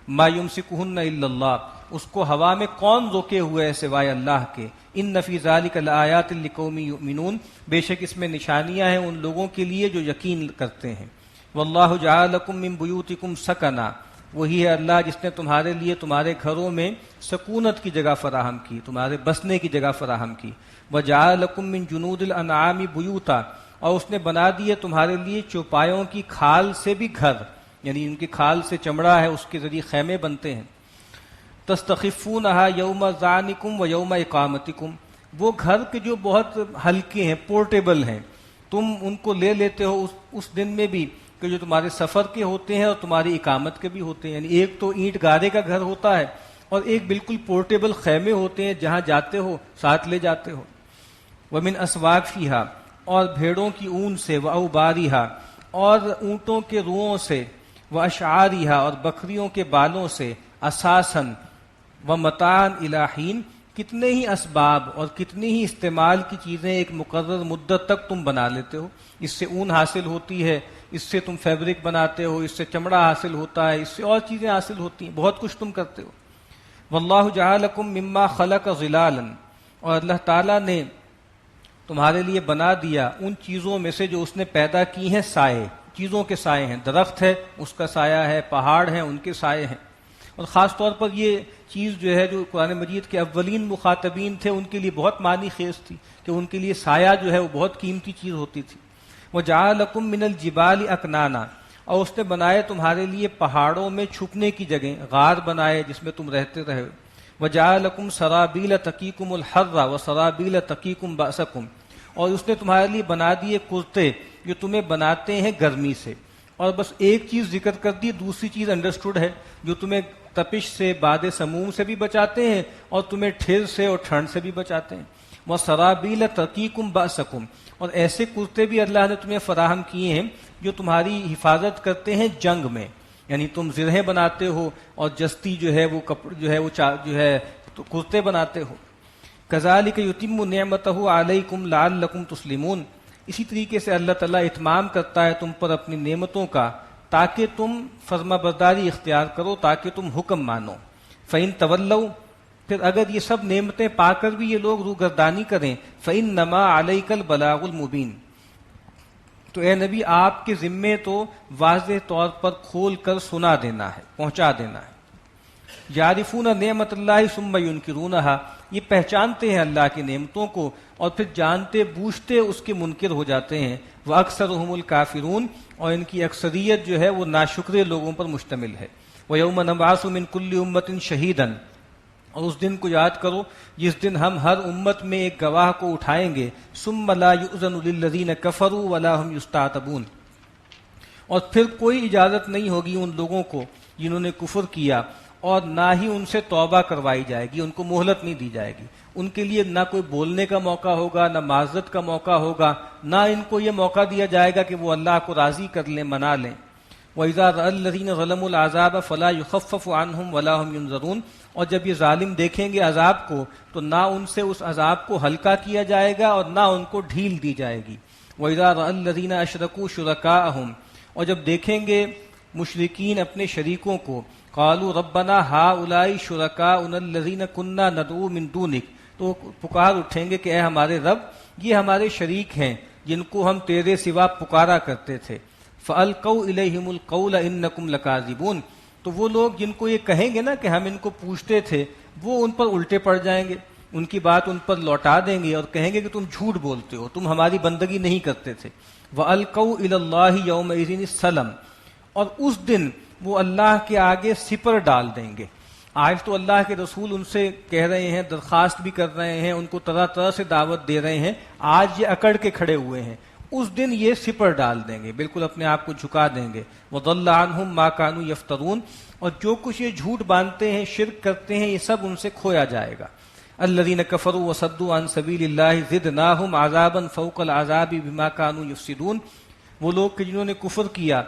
ما یمسکہن الا اللہ، اس کو ہوا میں کون روکے ہوئے ہے سوائے اللہ کے؟ ان فی ذلک لآیات لقوم یؤمنون، بے شک اس میں نشانیاں ہیں ان لوگوں کے لیے جو یقین کرتے ہیں۔ واللہ جعل لکم من بیوتکم سکنا، وہی ہے اللہ جس نے تمہارے لیے تمہارے گھروں میں سکونت کی جگہ فراہم کی، تمہارے بسنے کی جگہ فراہم کی۔ وجعل لکم من جنود الانعام بیوتا، اور اس نے بنا دیے تمہارے لیے چوپایوں کی کھال سے بھی گھر، یعنی ان کی کھال سے چمڑا ہے اس کے ذریعے خیمے بنتے ہیں۔ تستخفونہا یوم ظعنکم و یوم اقامتکم، وہ گھر کے جو بہت ہلکے ہیں، پورٹیبل ہیں، تم ان کو لے لیتے ہو اس دن میں بھی کہ جو تمہارے سفر کے ہوتے ہیں اور تمہاری اقامت کے بھی ہوتے ہیں، یعنی ایک تو اینٹ گارے کا گھر ہوتا ہے اور ایک بالکل پورٹیبل خیمے ہوتے ہیں جہاں جاتے ہو ساتھ لے جاتے ہو۔ ومن اسواقفیہا، اور بھیڑوں کی اون سے، واوباریہا، اور اونٹوں کے روؤں سے، واشعاریہا، اور بکریوں کے بالوں سے، اساساً ومتاعا الی حین، کتنے ہی اسباب اور کتنی ہی استعمال کی چیزیں ایک مقرر مدت تک تم بنا لیتے ہو۔ اس سے اون حاصل ہوتی ہے، اس سے تم فیبرک بناتے ہو، اس سے چمڑا حاصل ہوتا ہے، اس سے اور چیزیں حاصل ہوتی ہیں، بہت کچھ تم کرتے ہو۔ واللہ جعل لکم مما خلق ظلالا، اور اللہ تعالیٰ نے تمہارے لیے بنا دیا ان چیزوں میں سے جو اس نے پیدا کی ہیں سائے، چیزوں کے سائے ہیں، درخت ہے اس کا سایہ ہے، پہاڑ ہیں ان کے سائے ہیں۔ اور خاص طور پر یہ چیز جو ہے جو قرآن مجید کے اولین مخاطبین تھے ان کے لیے بہت معنی خیز تھی کہ ان کے لیے سایہ جو ہے وہ بہت قیمتی چیز ہوتی تھی۔ وَجَعَلَ لَكُم مِّنَ الْجِبَالِ أَكْنَانًا، اور اس نے بنائے تمہارے لیے پہاڑوں میں چھپنے کی جگہ، غار بنائے جس میں تم رہتے رہے۔ وَجَعَلَ لَكُم سَرَابِيلَ تَقِيكُمُ الْحَرَّ وَسَرَابِيلَ تَقِيكُمْ بَأْسَكُمْ، اور اس نے تمہارے لیے بنا دیے کرتے جو تمہیں بناتے ہیں گرمی سے۔ اور بس ایک چیز ذکر کر دی، دوسری چیز انڈرسٹوڈ ہے، جو تمہیں تپش سے، باد سموم سے بھی بچاتے ہیں اور تمہیں ٹھیر سے اور ٹھنڈ سے بھی بچاتے ہیں۔ وَسَرَابِيلَ تَقِيكُمْ بَأْسَكُمْ، اور ایسے کرتے بھی اللہ نے تمہیں فراہم کیے ہیں جو تمہاری حفاظت کرتے ہیں جنگ میں، یعنی تم زرہیں بناتے ہو اور جستی جو ہے وہ کپڑ جو ہے وہ تو کرتے بناتے ہو۔ کذالک یتم نعمتہ علیکم لعلکم تسلمون، اسی طریقے سے اللہ تعالیٰ اتمام کرتا ہے تم پر اپنی نعمتوں کا تاکہ تم فرما برداری اختیار کرو، تاکہ تم حکم مانو۔ فإن تولوا، پھر اگر یہ سب نعمتیں پا کر بھی یہ لوگ روگردانی کریں، فإنما علیک البلاغ المبین، تو اے نبی آپ کے ذمے تو واضح طور پر کھول کر سنا دینا ہے، پہنچا دینا ہے۔ یعرفون نعمت اللہ ثم ینکرونہا، یہ پہچانتے ہیں اللہ کی نعمتوں کو اور پھر جانتے بوجھتے اس کے منکر ہو جاتے ہیں۔ وَأَكْثَرُهُمُ الْكَافِرُونَ، اور ان کی اکثریت جو ہے وہ ناشکرے لوگوں پر مشتمل ہے۔ وَيَوْمَ نَبْعَثُ مِن كُلِّ أُمَّةٍ شَهِيدًا، اور اس دن کو یاد کرو جس دن ہم ہر امت میں ایک گواہ کو اٹھائیں گے۔ ثُمَّ لَا يُؤْذَنُ لِلَّذِينَ كَفَرُوا وَلَا هُمْ يُسْتَعْتَبُونَ، اور پھر کوئی اجازت نہیں ہوگی ان لوگوں کو جنہوں نے کفر کیا، اور نہ ہی ان سے توبہ کروائی جائے گی، ان کو مہلت نہیں دی جائے گی، ان کے لیے نہ کوئی بولنے کا موقع ہوگا، نہ معذرت کا موقع ہوگا، نہ ان کو یہ موقع دیا جائے گا کہ وہ اللہ کو راضی کر لیں، منا لیں۔ وَإِذَا رَأَى الَّذِينَ ظَلَمُوا الْعَذَابَ فَلَا يُخَفَّفُ عَنْهُمْ وَلَا هُمْ يُنظَرُونَ، اور جب یہ ظالم دیکھیں گے عذاب کو تو نہ ان سے اس عذاب کو ہلکا کیا جائے گا اور نہ ان کو ڈھیل دی جائے گی۔ وَإِذَا رَأَى الَّذِينَ أَشْرَكُوا شُرَكَاءَهُمْ، اور جب دیکھیں گے مشرکین اپنے شریکوں کو، قالوا ربنا هؤلاء شركاؤنا الذين كنا ندعو من دونك، تو پکار اٹھیں گے کہ اے ہمارے رب، یہ ہمارے شریک ہیں جن کو ہم تیرے سوا پکارا کرتے تھے۔ فَأَلْقَوْا إِلَيْهِمُ الْقَوْلَ إِنَّكُمْ لَكَاذِبُونَ، تو وہ لوگ جن کو یہ کہیں گے نا کہ ہم ان کو پوچھتے تھے، وہ ان پر الٹے پڑ جائیں گے، ان کی بات ان پر لوٹا دیں گے اور کہیں گے کہ تم جھوٹ بولتے ہو، تم ہماری بندگی نہیں کرتے تھے۔ وَأَلْقَوْا إِلَى اللَّهِ يَوْمَئِذٍ السَّلَمَ، اور اس دن وہ اللہ کے آگے سپر ڈال دیں گے۔ آج تو اللہ کے رسول ان سے کہہ رہے ہیں، درخواست بھی کر رہے ہیں، ان کو طرح طرح سے دعوت دے رہے ہیں، آج یہ اکڑ کے کھڑے ہوئے ہیں، اس دن یہ سپر ڈال دیں گے، بالکل اپنے آپ کو جھکا دیں گے۔ وَضَلَّ عَنْهُمْ مَا كَانُوا يَفْتَرُونَ، اور جو کچھ یہ جھوٹ باندھتے ہیں، شرک کرتے ہیں، یہ سب ان سے کھویا جائے گا۔ الذين كفروا وصدوا عن سبيل الله زدناهم عذابا فوق العذاب بما كانوا يفسدون، وہ لوگ کہ جنہوں نے کفر کیا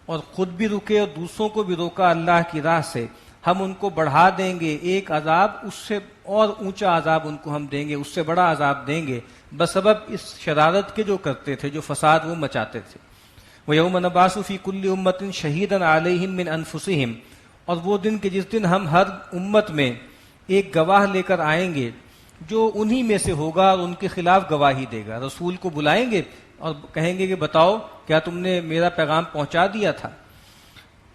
اور خود بھی رکے اور دوسروں کو بھی روکا اللہ کی راہ سے، ہم ان کو بڑھا دیں گے ایک عذاب، اس سے اور اونچا عذاب ان کو ہم دیں گے، اس سے بڑا عذاب دیں گے، بسبب اس شرارت کے جو کرتے تھے، جو فساد وہ مچاتے تھے۔ وَيَوْمَ نَبْعَثُ فِي كُلِّ أُمَّةٍ شَهِيدًا عَلَيْهِمْ مِنْ أَنفُسِهِمْ، اور وہ دن کہ جس دن ہم ہر امت میں ایک گواہ لے کر آئیں گے جو انہی میں سے ہوگا اور ان کے خلاف گواہی دے گا۔ رسول کو بلائیں گے اور کہیں گے کہ بتاؤ کیا تم نے میرا پیغام پہنچا دیا تھا۔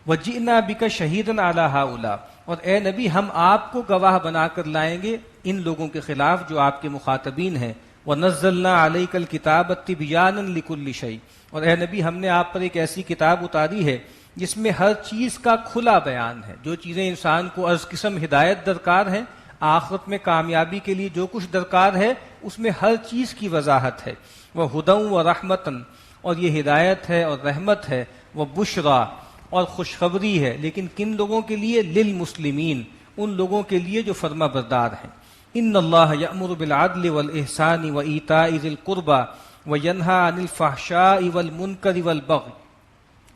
وَجِئْنَا بِكَ شَهِيدًا عَلَى هَؤُلَاءِ، اور اے نبی ہم آپ کو گواہ بنا کر لائیں گے ان لوگوں کے خلاف جو آپ کے مخاطبین ہیں۔ وَنَزَّلْنَا عَلَيْكَ الْكِتَابَ تِبْيَانًا لِكُلِّ شَيْءٍ، اور اے نبی ہم نے آپ پر ایک ایسی کتاب اتاری ہے جس میں ہر چیز کا کھلا بیان ہے، جو چیزیں انسان کو از قسم ہدایت درکار ہیں، آخرت میں کامیابی کے لیے جو کچھ درکار ہے، اس میں ہر چیز کی وضاحت ہے۔ وَهُدًى وَرَحْمَةً، اور یہ ہدایت ہے اور رحمت ہے، وَبُشْرَى، اور خوشخبری ہے، لیکن کن لوگوں کے لیے؟ للمسلمین، ان لوگوں کے لیے جو فرما بردار ہیں۔ ان اللہ یأمر بالعدل والإحسان وإیتاء ذی القربى وینہی عن الفحشاء والمنکر والبغی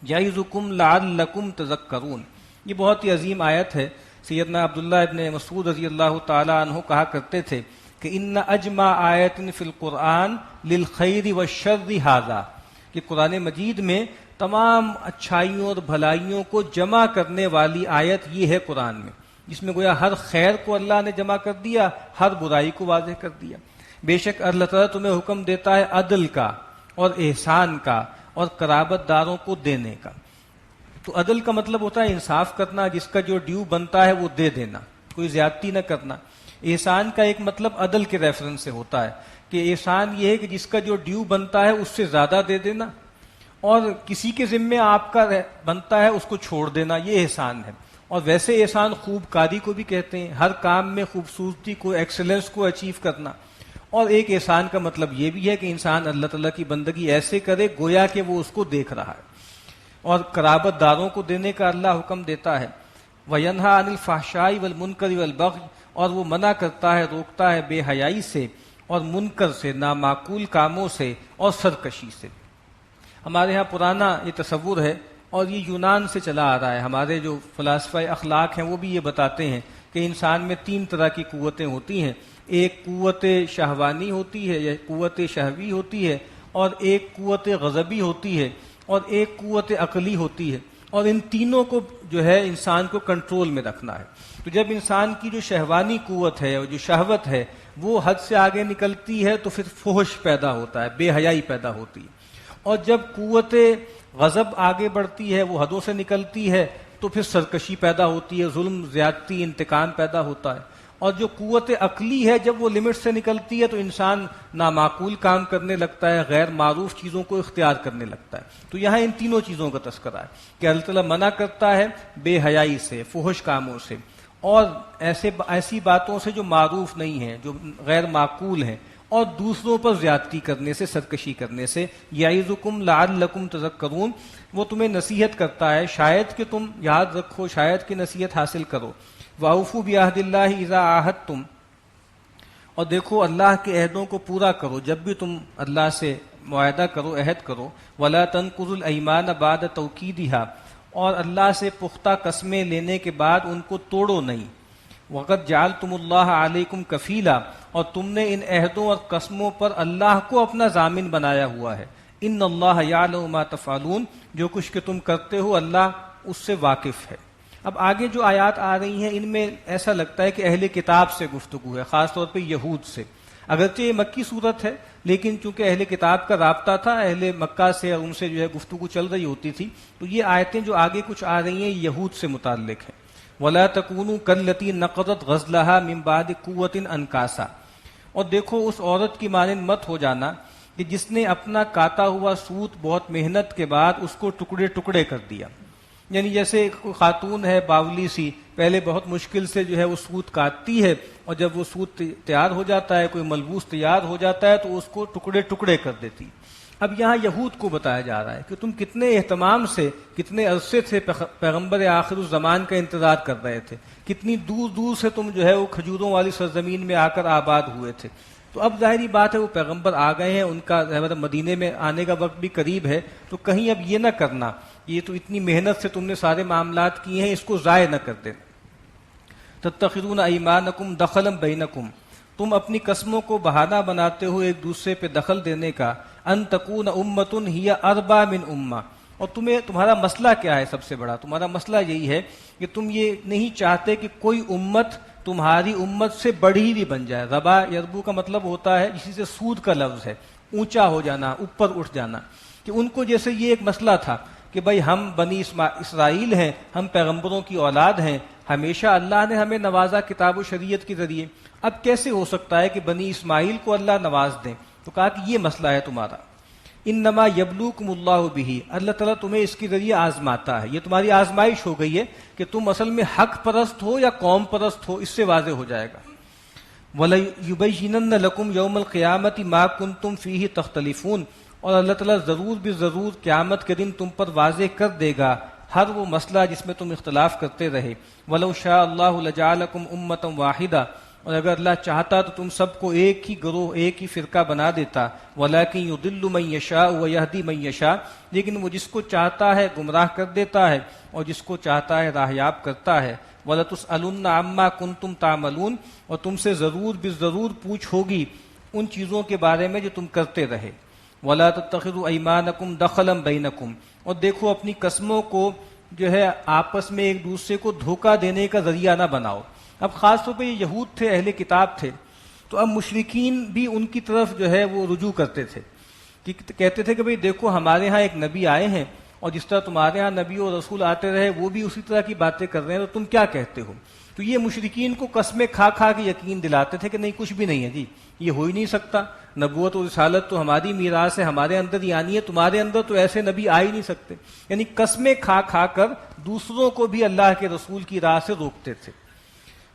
یعظکم لعلکم تذکرون۔ یہ بہت ہی عظیم آیت ہے۔ سیدنا عبداللہ ابن مسعود رضی اللہ تعالی عنہ کہا کرتے تھے کہ ان اجمع آیت فی القرآن للخیر والشر ھذا، کہ قرآن مجید میں تمام اچھائیوں اور بھلائیوں کو جمع کرنے والی آیت یہ ہے قرآن میں، جس میں گویا ہر خیر کو اللہ نے جمع کر دیا، ہر برائی کو واضح کر دیا۔ بے شک اللہ تعالیٰ تمہیں حکم دیتا ہے عدل کا اور احسان کا اور قرابت داروں کو دینے کا۔ تو عدل کا مطلب ہوتا ہے انصاف کرنا، جس کا جو ڈیو بنتا ہے وہ دے دینا، کوئی زیادتی نہ کرنا۔ احسان کا ایک مطلب عدل کے ریفرنس سے ہوتا ہے کہ احسان یہ ہے کہ جس کا جو ڈیو بنتا ہے اس سے زیادہ دے دینا، اور کسی کے ذمے آپ کا بنتا ہے اس کو چھوڑ دینا، یہ احسان ہے۔ اور ویسے احسان خوب کاری کو بھی کہتے ہیں، ہر کام میں خوبصورتی کو، ایکسلنس کو اچیو کرنا۔ اور ایک احسان کا مطلب یہ بھی ہے کہ انسان اللہ تعالیٰ کی بندگی ایسے کرے گویا کہ وہ اس کو دیکھ رہا ہے، اور قرابت داروں کو دینے کا اللہ حکم دیتا ہے۔ وَيَنْهَى عَنِ الْفَحْشَاءِ وَالْمُنْكَرِ وَالْبَغْيِ، اور وہ منع کرتا ہے، روکتا ہے بے حیائی سے اور منکر سے، نامعقول کاموں سے اور سرکشی سے۔ ہمارے ہاں پرانا یہ تصور ہے، اور یہ یونان سے چلا آ رہا ہے۔ ہمارے جو فلاسفہ اخلاق ہیں وہ بھی یہ بتاتے ہیں کہ انسان میں 3 طرح کی قوتیں ہوتی ہیں، ایک قوت شہوانی ہوتی ہے یا قوت شہوی ہوتی ہے، اور ایک قوت غضبی ہوتی ہے، اور ایک قوت عقلی ہوتی ہے، اور ان تینوں کو جو ہے انسان کو کنٹرول میں رکھنا ہے۔ تو جب انسان کی جو شہوانی قوت ہے اور جو شہوت ہے وہ حد سے آگے نکلتی ہے تو پھر فحش پیدا ہوتا ہے، بے حیائی پیدا ہوتی ہے، اور جب قوت غضب آگے بڑھتی ہے، وہ حدوں سے نکلتی ہے، تو پھر سرکشی پیدا ہوتی ہے، ظلم، زیادتی، انتقام پیدا ہوتا ہے، اور جو قوت عقلی ہے جب وہ لمٹ سے نکلتی ہے تو انسان نامعقول کام کرنے لگتا ہے، غیر معروف چیزوں کو اختیار کرنے لگتا ہے۔ تو یہاں ان تینوں چیزوں کا تذکرہ ہے کہ اللہ تعالیٰ منع کرتا ہے بے حیائی سے، فحش کاموں سے، اور ایسی باتوں سے جو معروف نہیں ہیں، جو غیر معقول ہیں، اور دوسروں پر زیادتی کرنے سے، سرکشی کرنے سے۔ یعظکم لعلکم تذکرون، وہ تمہیں نصیحت کرتا ہے شاید کہ تم یاد رکھو، شاید کہ نصیحت حاصل کرو۔ وَأَوْفُوا بِعَهْدِ اللَّهِ إِذَا عَاهَدتُّمْ، اور دیکھو اللہ کے عہدوں کو پورا کرو جب بھی تم اللہ سے معاہدہ کرو، عہد کرو۔ وَلَا تَنقُضُوا الْأَيْمَانَ بَعْدَ تَوْكِيدِهَا، اور اللہ سے پختہ قسمیں لینے کے بعد ان کو توڑو نہیں۔ وَقَدْ جَعَلْتُمُ اللَّهَ عَلَيْكُمْ كَفِيلًا، اور تم نے ان عہدوں اور قسموں پر اللہ کو اپنا ضامن بنایا ہوا ہے۔ إِنَّ اللَّهَ يَعْلَمُ مَا تَفْعَلُونَ، جو کچھ کہ تم کرتے ہو اللہ اس سے واقف ہے۔ اب آگے جو آیات آ رہی ہیں ان میں ایسا لگتا ہے کہ اہل کتاب سے گفتگو ہے، خاص طور پہ یہود سے۔ اگرچہ یہ مکی صورت ہے لیکن چونکہ اہل کتاب کا رابطہ تھا اہل مکہ سے اور ان سے جو ہے گفتگو چل رہی ہوتی تھی، تو یہ آیتیں جو آگے کچھ آ رہی ہیں یہود سے متعلق ہیں۔ وَلَا تَكُونُوا كَالَّتِي نَقَضَتْ غَزْلَهَا مِن بَعْدِ قُوَّةٍ أَنْكَاثًا، اور دیکھو اس عورت کی مانند مت ہو جانا کہ جس نے اپنا کاتا ہوا سوت بہت محنت کے بعد اس کو ٹکڑے ٹکڑے کر دیا۔ یعنی جیسے کوئی خاتون ہے باولی سی، پہلے بہت مشکل سے جو ہے وہ سوت کاٹتی ہے، اور جب وہ سوت تیار ہو جاتا ہے، کوئی ملبوس تیار ہو جاتا ہے تو اس کو ٹکڑے ٹکڑے کر دیتی۔ اب یہاں یہود کو بتایا جا رہا ہے کہ تم کتنے اہتمام سے، کتنے عرصے سے پیغمبر آخر الزمان کا انتظار کر رہے تھے، کتنی دور دور سے تم جو ہے وہ کھجوروں والی سرزمین میں آ کر آباد ہوئے تھے۔ تو اب ظاہری بات ہے وہ پیغمبر آ گئے ہیں، ان کا مدینے میں آنے کا وقت بھی قریب ہے، تو کہیں اب یہ نہ کرنا، یہ تو اتنی محنت سے تم نے سارے معاملات کیے ہیں، اس کو ضائع نہ کر دینا۔ تتخذون ایمانکم دخلا بینکم، تم اپنی قسموں کو بہانہ بناتے ہو ایک دوسرے پہ دخل دینے کا، ان تکون امۃ ہی اربا من امہ، اور تمہارا مسئلہ کیا ہے؟ سب سے بڑا تمہارا مسئلہ یہی ہے کہ تم یہ نہیں چاہتے کہ کوئی امت تمہاری امت سے بڑی بھی بن جائے۔ ربا یربو کا مطلب ہوتا ہے، اسی سے سود کا لفظ ہے، اونچا ہو جانا، اوپر اٹھ جانا، کہ ان کو جیسے یہ ایک مسئلہ تھا کہ بھائی ہم بنی اسرائیل ہیں، ہم پیغمبروں کی اولاد ہیں، ہمیشہ اللہ نے ہمیں نوازا کتاب و شریعت کے ذریعے، اب کیسے ہو سکتا ہے کہ بنی اسماعیل کو اللہ نواز دیں؟ تو کہا کہ یہ مسئلہ ہے تمہارا۔ انما یبلوکم اللہ بہ، اللہ تعالیٰ تمہیں اس کے ذریعے آزماتا ہے، یہ تمہاری آزمائش ہو گئی ہے کہ تم اصل میں حق پرست ہو یا قوم پرست ہو، اس سے واضح ہو جائے گا۔ وَلَيُبَيِّنَنَّ لَكُمْ يَوْمَ الْقِيَامَةِ مَا كُنْتُمْ فِيهِ تَخْتَلِفُونَ، اور اللہ تعالیٰ ضرور بھی ضرور قیامت کے دن تم پر واضح کر دے گا ہر وہ مسئلہ جس میں تم اختلاف کرتے رہے۔ وَلَوْ شَاءَ اللَّهُ لَجَعَلَكُمْ أُمَّةً وَاحِدَةً، اور اگر اللہ چاہتا تو تم سب کو ایک ہی گروہ، ایک ہی فرقہ بنا دیتا۔ وَلَكِنْ يُضِلُّ مَن يَشَاءُ وَيَهْدِي مَن يَشَاءُ، لیکن وہ جس کو چاہتا ہے گمراہ کر دیتا ہے اور جس کو چاہتا ہے راہیاب کرتا ہے۔ وَلَتُسْأَلُنَّ عَمَّا كُنْتُمْ تَعْمَلُونَ، اور تم سے ضرور بضرور پوچھ ہوگی ان چیزوں کے بارے میں جو تم کرتے رہے۔ وَلَا تَتَّخِذُوا أَيْمَانَكُمْ دَخَلًا بَيْنَكُمْ، اور دیکھو اپنی قسموں کو جو ہے آپس میں ایک دوسرے کو دھوکہ دینے کا ذریعہ نہ بناؤ۔ اب خاص طور پہ یہ یہود تھے، اہل کتاب تھے، تو اب مشرکین بھی ان کی طرف جو ہے وہ رجوع کرتے تھے، کہ کہتے تھے کہ بھئی دیکھو ہمارے ہاں ایک نبی آئے ہیں، اور جس طرح تمہارے ہاں نبی اور رسول آتے رہے وہ بھی اسی طرح کی باتیں کر رہے ہیں، تو تم کیا کہتے ہو؟ تو یہ مشرکین کو قسمیں کھا کھا کے یقین دلاتے تھے کہ نہیں کچھ بھی نہیں ہے جی، یہ ہو ہی نہیں سکتا، نبوت و رسالت تو ہماری میراث ہے، ہمارے اندر ہی آنی ہے، تمہارے اندر تو ایسے نبی آ ہی نہیں سکتے۔ یعنی قسمیں کھا کھا کر دوسروں کو بھی اللہ کے رسول کی راہ سے روکتے تھے۔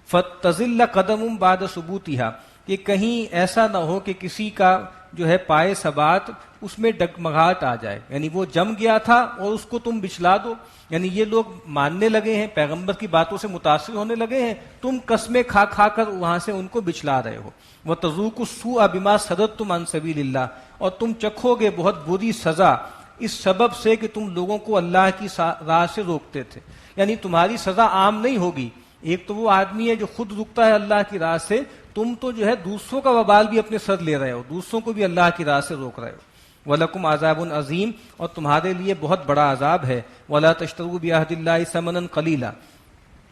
فَتَزِلَّ قَدَمٌ بَعْدَ ثُبُوتِهَا، کہ کہیں ایسا نہ ہو کہ کسی کا جو ہے پائے ثبات اس میں ڈگمگاہٹ آ جائے، یعنی وہ جم گیا تھا اور اس کو تم بچھلا دو، یعنی یہ لوگ ماننے لگے ہیں، پیغمبر کی باتوں سے متاثر ہونے لگے ہیں، تم قسمیں کھا کھا کر وہاں سے ان کو بچھلا رہے ہو۔ وَتَذُوقُوا السُّوءَ بِمَا صَدَدتُّمْ عَن سَبِيلِ اللَّهِ، اور تم چکھو گے بہت بری سزا اس سبب سے کہ تم لوگوں کو اللہ کی راہ سے روکتے تھے۔ یعنی تمہاری سزا عام نہیں ہوگی، ایک تو وہ آدمی ہے جو خود رکتا ہے اللہ کی راہ سے، تم تو جو ہے دوسروں کا وبال بھی اپنے سر لے رہے ہو، دوسروں کو بھی اللہ کی راہ سے روک رہے ہو۔ وَلَكُمْ عَذَابٌ عَظِيمٌ، اور تمہارے لیے بہت بڑا عذاب ہے۔ وَلَا تَشْتَرُوا بِعَهْدِ اللَّهِ ثَمَنًا قَلِيلًا،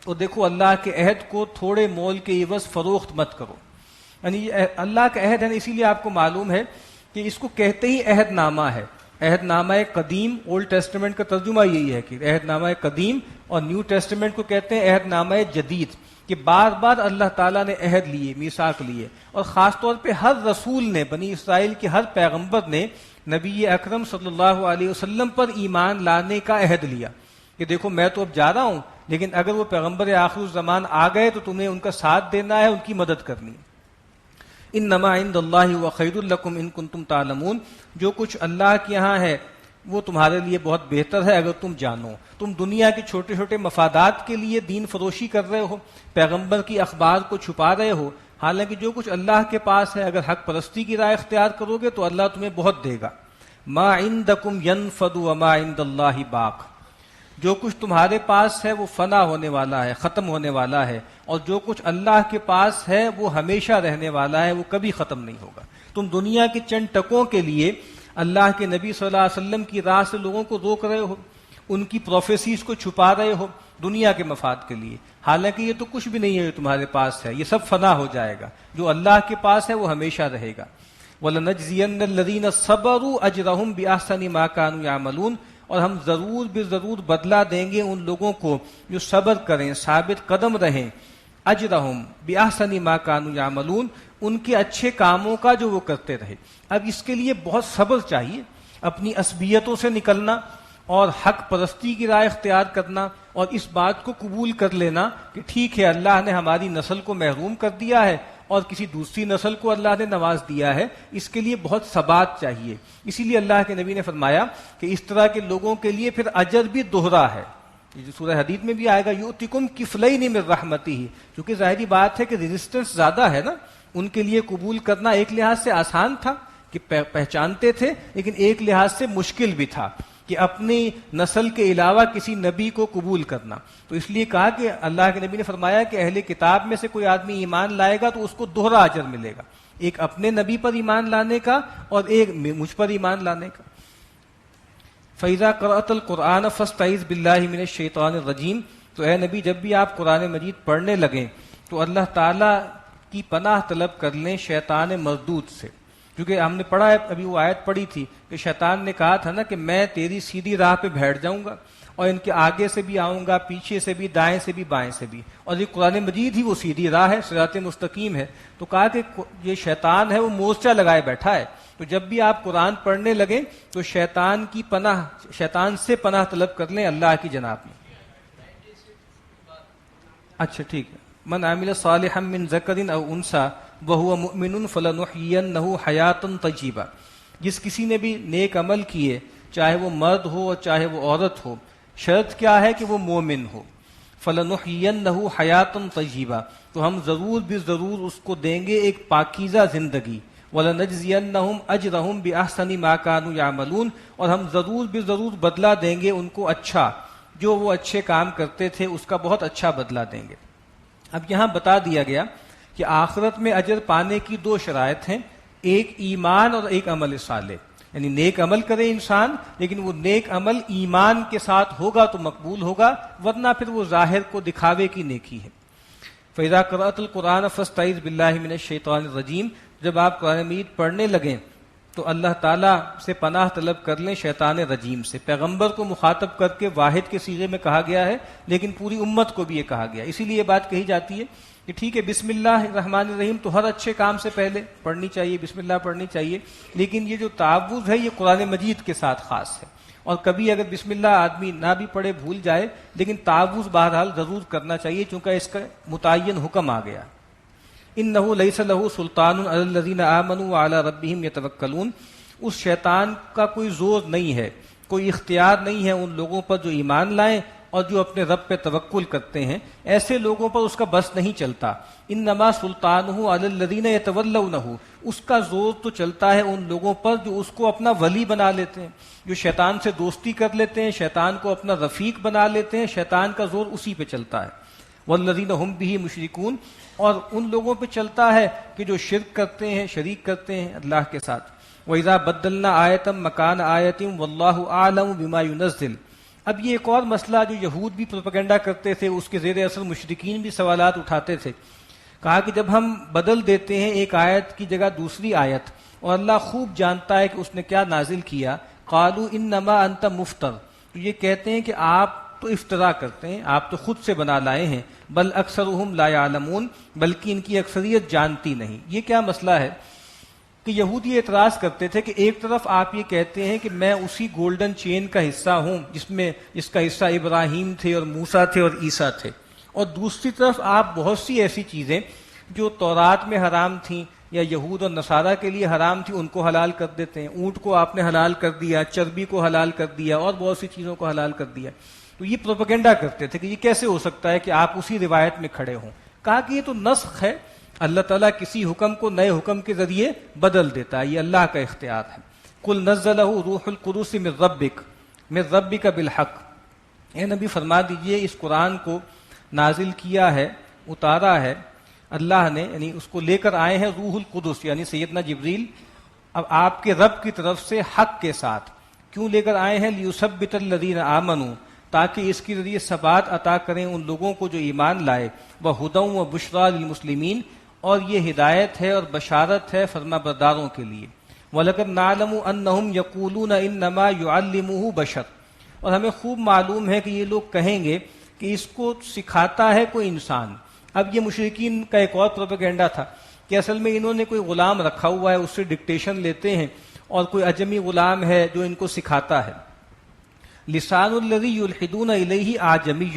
اور دیکھو اللہ کے عہد کو تھوڑے مول کے عوض فروخت مت کرو۔ یعنی اللہ کا عہد ہے، اسی لیے آپ کو معلوم ہے کہ اس کو کہتے ہی عہد نامہ ہے۔ عہد نامہ قدیم، اولڈ ٹیسٹمنٹ کا ترجمہ یہی ہے کہ عہد نامہ قدیم، اور نیو ٹیسٹمنٹ کو کہتے ہیں عہد نامہ جدید، کہ بار بار اللہ تعالیٰ نے عہد لیے، میثاق لیے، اور خاص طور پہ ہر رسول نے، بنی اسرائیل کے ہر پیغمبر نے نبی اکرم صلی اللہ علیہ وسلم پر ایمان لانے کا عہد لیا کہ دیکھو میں تو اب جا رہا ہوں، لیکن اگر وہ پیغمبر آخر الزمان آ گئے تو تمہیں ان کا ساتھ دینا ہے، ان کی مدد کرنی ہے۔ انما عند اللہ هو خیر لکم ان کنتم تعلمون، جو کچھ اللہ کے یہاں ہے وہ تمہارے لیے بہت بہتر ہے اگر تم جانو۔ تم دنیا کے چھوٹے چھوٹے مفادات کے لیے دین فروشی کر رہے ہو، پیغمبر کی اخبار کو چھپا رہے ہو، حالانکہ جو کچھ اللہ کے پاس ہے اگر حق پرستی کی راہ اختیار کرو گے تو اللہ تمہیں بہت دے گا۔ ما عندکم ینفد وما عند اللہ باق، جو کچھ تمہارے پاس ہے وہ فنا ہونے والا ہے، ختم ہونے والا ہے، اور جو کچھ اللہ کے پاس ہے وہ ہمیشہ رہنے والا ہے، وہ کبھی ختم نہیں ہوگا۔ تم دنیا کے چند ٹکوں کے لیے اللہ کے نبی صلی اللہ علیہ وسلم کی راہ سے لوگوں کو روک رہے ہو، ان کی پروفیسیز کو چھپا رہے ہو دنیا کے مفاد کے لیے، حالانکہ یہ تو کچھ بھی نہیں ہے جو تمہارے پاس ہے، یہ سب فنا ہو جائے گا، جو اللہ کے پاس ہے وہ ہمیشہ رہے گا۔ وَلَنَجْزِيَنَّ الَّذِينَ صَبَرُوا أَجْرَهُمْ بِأَحْسَنِ مَا كَانُوا يَعْمَلُونَ، اور ہم ضرور بے ضرور بدلہ دیں گے ان لوگوں کو جو صبر کریں، ثابت قدم رہیں، اجرہم بِأَحْسَنِ مَا كَانُوا يَعْمَلُونَ، ان کے اچھے کاموں کا جو وہ کرتے رہے۔ اب اس کے لیے بہت صبر چاہیے، اپنی عصبیتوں سے نکلنا اور حق پرستی کی راہ اختیار کرنا، اور اس بات کو قبول کر لینا کہ ٹھیک ہے اللہ نے ہماری نسل کو محروم کر دیا ہے اور کسی دوسری نسل کو اللہ نے نواز دیا ہے، اس کے لیے بہت ثبات چاہیے۔ اسی لیے اللہ کے نبی نے فرمایا کہ اس طرح کے لوگوں کے لیے پھر اجر بھی دوہرا ہے، یہ جو سورہ حدید میں بھی آئے گا یؤتکم کفلین من رحمتہ، کیونکہ ظاہری بات ہے کہ ریزسٹنس زیادہ ہے نا، ان کے لیے قبول کرنا ایک لحاظ سے آسان تھا کہ پہچانتے تھے، لیکن ایک لحاظ سے مشکل بھی تھا کہ اپنی نسل کے علاوہ کسی نبی کو قبول کرنا۔ تو اس لیے کہا کہ اللہ کے نبی نے فرمایا کہ اہل کتاب میں سے کوئی آدمی ایمان لائے گا تو اس کو دوہرا اجر ملے گا، ایک اپنے نبی پر ایمان لانے کا اور ایک مجھ پر ایمان لانے کا۔ فَإِذَا قَرَأْتَ الْقُرْآنَ فَاسْتَعِذْ بِاللَّهِ مِنَ الشَّيْطَانِ الرَّجِيمِ، تو اے نبی جب بھی آپ قرآن مجید پڑھنے لگیں تو اللہ تعالیٰ کی پناہ طلب کر لیں شیطان مردود سے، کیونکہ ہم نے پڑھا ہے ابھی وہ آیت پڑھی تھی کہ شیطان نے کہا تھا نا کہ میں تیری سیدھی راہ پہ بیٹھ جاؤں گا اور ان کے آگے سے بھی آؤں گا، پیچھے سے بھی، دائیں سے بھی، بائیں سے بھی، اور یہ قرآن مجید ہی وہ سیدھی راہ ہے، صراط مستقیم ہے۔ تو کہا کہ یہ شیطان ہے وہ مورچہ لگائے بیٹھا ہے، تو جب بھی آپ قرآن پڑھنے لگیں تو شیطان سے پناہ طلب کر لیں اللہ کی جناب میں۔ اچھا ٹھیک ہے، من عمل صالحا من ذکر او انثی وہو مؤمن فلنحیینہ حیاتا طیبہ، جس کسی نے بھی نیک عمل کیے، چاہے وہ مرد ہو اور چاہے وہ عورت ہو، شرط کیا ہے کہ وہ مومن ہو، فلنحیینہ حیاتا طیبہ، تو ہم ضرور بھی ضرور اس کو دیں گے ایک پاکیزہ زندگی، وَلَنَجْزِيَنَّهُمْ أَجْرَهُمْ بِأَحْسَنِ مَا كَانُوا يَعْمَلُونَ، اور ہم ضرور بھی ضرور بدلہ دیں گے ان کو اچھا، جو وہ اچھے کام کرتے تھے اس کا بہت اچھا بدلہ دیں گے۔ اب یہاں بتا دیا گیا کہ آخرت میں اجر پانے کی دو شرائط ہیں، ایک ایمان اور ایک عمل صالح، یعنی نیک عمل کرے انسان لیکن وہ نیک عمل ایمان کے ساتھ ہوگا تو مقبول ہوگا، ورنہ پھر وہ ظاہر کو دکھاوے کی نیکی ہے۔ فَإِذَا قَرَأْتَ الْقُرْآنَ فَاسْتَعِذْ بِاللَّهِ مِنَ الشَّيْطَانِ الرَّجِيمِ، جب آپ قرآن مجید پڑھنے لگیں تو اللہ تعالیٰ سے پناہ طلب کر لیں شیطان رجیم سے۔ پیغمبر کو مخاطب کر کے واحد کے صیغے میں کہا گیا ہے، لیکن پوری امت کو بھی یہ کہا گیا، اسی لیے یہ بات کہی جاتی ہے کہ ٹھیک ہے بسم اللہ الرحمن الرحیم تو ہر اچھے کام سے پہلے پڑھنی چاہیے، بسم اللہ پڑھنی چاہیے، لیکن یہ جو تعوذ ہے یہ قرآن مجید کے ساتھ خاص ہے، اور کبھی اگر بسم اللہ آدمی نہ بھی پڑھے بھول جائے لیکن تعوذ بہرحال ضرور کرنا چاہیے، چونکہ اس کا متعین حکم آ گیا۔ انہ لیس لہ سلطان علی الذین آمنوا وعلی ربہم یتوکلون، اس شیطان کا کوئی زور نہیں ہے، کوئی اختیار نہیں ہے ان لوگوں پر جو ایمان لائیں اور جو اپنے رب پہ توکل کرتے ہیں، ایسے لوگوں پر اس کا بس نہیں چلتا۔ انما سلطانہ علی الذین یتولونہ، اس کا زور تو چلتا ہے ان لوگوں پر جو اس کو اپنا ولی بنا لیتے ہیں، جو شیطان سے دوستی کر لیتے ہیں، شیطان کو اپنا رفیق بنا لیتے ہیں، شیطان کا زور اسی پہ چلتا ہے۔ والذین هم به مشرکون، اور ان لوگوں پہ چلتا ہے کہ جو شرک کرتے ہیں، شریک کرتے ہیں اللہ کے ساتھ۔ وَإِذَا بَدَّلْنَا آیَةً مَكَانَ آیَةٍ وَاللَّهُ أَعْلَمُ بِمَا يُنَزِّلُ، اب یہ ایک اور مسئلہ جو یہود بھی پروپیگنڈا کرتے تھے، اس کے زیر اثر مشرکین بھی سوالات اٹھاتے تھے، کہا کہ جب ہم بدل دیتے ہیں ایک آیت کی جگہ دوسری آیت اور اللہ خوب جانتا ہے کہ اس نے کیا نازل کیا، قالوا انما انت مفتر، تو یہ کہتے ہیں کہ آپ تو افترا کرتے ہیں، آپ تو خود سے بنا لائے ہیں، بل اکثرهم لا يعلمون، بلکہ ان کی اکثریت جانتی نہیں۔ یہ کیا مسئلہ ہے کہ یہودی اعتراض کرتے تھے کہ ایک طرف آپ یہ کہتے ہیں کہ میں اسی گولڈن چین کا حصہ ہوں جس کا حصہ ابراہیم تھے اور موسیٰ تھے اور عیسیٰ تھے، اور دوسری طرف آپ بہت سی ایسی چیزیں جو تورات میں حرام تھیں یا یہود اور نصارہ کے لیے حرام تھی ان کو حلال کر دیتے ہیں، اونٹ کو آپ نے حلال کر دیا، چربی کو حلال کر دیا، اور بہت سی چیزوں کو حلال کر دیا۔ تو یہ پروپیگنڈا کرتے تھے کہ یہ کیسے ہو سکتا ہے کہ آپ اسی روایت میں کھڑے ہوں۔ کہا کہ یہ تو نسخ ہے، اللہ تعالیٰ کسی حکم کو نئے حکم کے ذریعے بدل دیتا ہے، یہ اللہ کا اختیار ہے۔ قل نزلہ روح القدس من ربک بالحق، اے نبی فرما دیجئے اس قرآن کو نازل کیا ہے، اتارا ہے اللہ نے، یعنی اس کو لے کر آئے ہیں روح القدس یعنی سیدنا جبریل، اب آپ کے رب کی طرف سے حق کے ساتھ۔ کیوں لے کر آئے ہیں؟ لیثبت الذین آمنوا، تاکہ اس کے ذریعے ثبات عطا کریں ان لوگوں کو جو ایمان لائے، وہدی وبشریٰ للمسلمین، اور یہ ہدایت ہے اور بشارت ہے فرما برداروں کے لیے. وَلَقَدْ نَعْلَمُ أَنَّهُمْ يَقُولُونَ إِنَّمَا يُعَلِّمُهُ بَشَرٌ. اور ہمیں خوب معلوم ہے کہ یہ لوگ کہیں گے کہ اس کو سکھاتا ہے کوئی انسان. اب یہ مشرکین کا ایک اور پروپیگنڈا تھا کہ اصل میں انہوں نے کوئی غلام رکھا ہوا ہے، اس سے ڈکٹیشن لیتے ہیں، اور کوئی اجمی غلام ہے جو ان کو سکھاتا ہے. لسان الذی یلحدون الیہ اعجمی،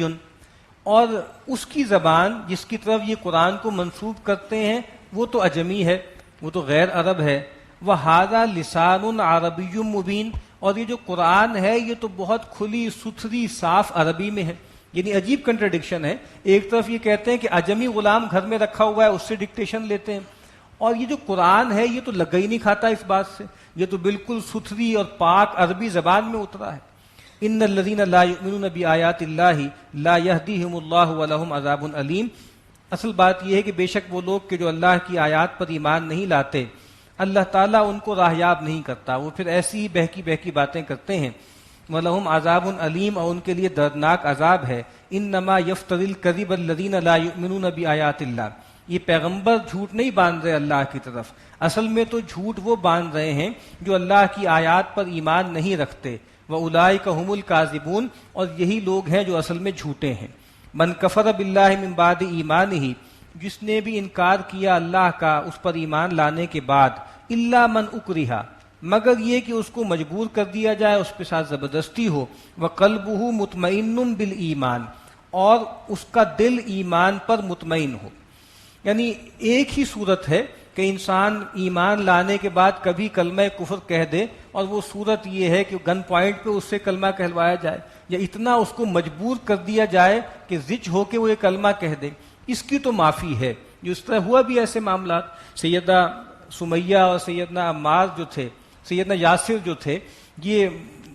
اور اس کی زبان جس کی طرف یہ قرآن کو منسوب کرتے ہیں وہ تو اجمی ہے، وہ تو غیر عرب ہے. وَهَذَا لِسَانٌ عَرَبِيٌّ مُبِينٌ، اور یہ جو قرآن ہے یہ تو بہت کھلی ستھری صاف عربی میں ہے. یعنی عجیب کنٹرڈکشن ہے، ایک طرف یہ کہتے ہیں کہ اجمی غلام گھر میں رکھا ہوا ہے اس سے ڈکٹیشن لیتے ہیں، اور یہ جو قرآن ہے یہ تو لگا ہی نہیں کھاتا اس بات سے، یہ تو بالکل ستھری اور پاک عربی زبان میں اترا ہے. ان الذین لا یؤمنون بآیات اللہ لا یہدیہم اللہ ولہم عذاب علیم. اصل بات یہ ہے کہ بے شک وہ لوگ کہ جو اللہ کی آیات پر ایمان نہیں لاتے، اللہ تعالیٰ ان کو راہیاب نہیں کرتا، وہ پھر ایسی ہی بہکی بہکی باتیں کرتے ہیں. وَلَهُمْ عَذَابٌ علیم، اور ان کے لیے دردناک عذاب ہے. انما یفتری الکذب الذین لا یؤمنون بآیات اللہ. یہ پیغمبر جھوٹ نہیں باندھ رہے اللہ کی طرف، اصل میں تو جھوٹ وہ باندھ رہے ہیں جو اللہ کی آیات پر ایمان نہیں رکھتے. وَأُولَٰئِکَ هُمُ الْکاذِبُونَ، اور یہی لوگ ہیں جو اصل میں جھوٹے ہیں. من کفر باللہ من بعد ایمانہ، جس نے بھی انکار کیا اللہ کا اس پر ایمان لانے کے بعد، الا من اکرہ، مگر یہ کہ اس کو مجبور کر دیا جائے، اس کے ساتھ زبردستی ہو. وقلبہ مطمئن بالایمان، اور اس کا دل ایمان پر مطمئن ہو. یعنی ایک ہی صورت ہے کہ انسان ایمان لانے کے بعد کبھی کلمہ کفر کہہ دے، اور وہ صورت یہ ہے کہ گن پوائنٹ پہ اس سے کلمہ کہلوایا جائے، یا اتنا اس کو مجبور کر دیا جائے کہ زچ ہو کے وہ یہ کلمہ کہہ دے. اس کی تو معافی ہے. جو اس طرح ہوا بھی ایسے معاملات، سیدہ سمیہ اور سیدنا عمار جو تھے، سیدنا یاسر جو تھے، یہ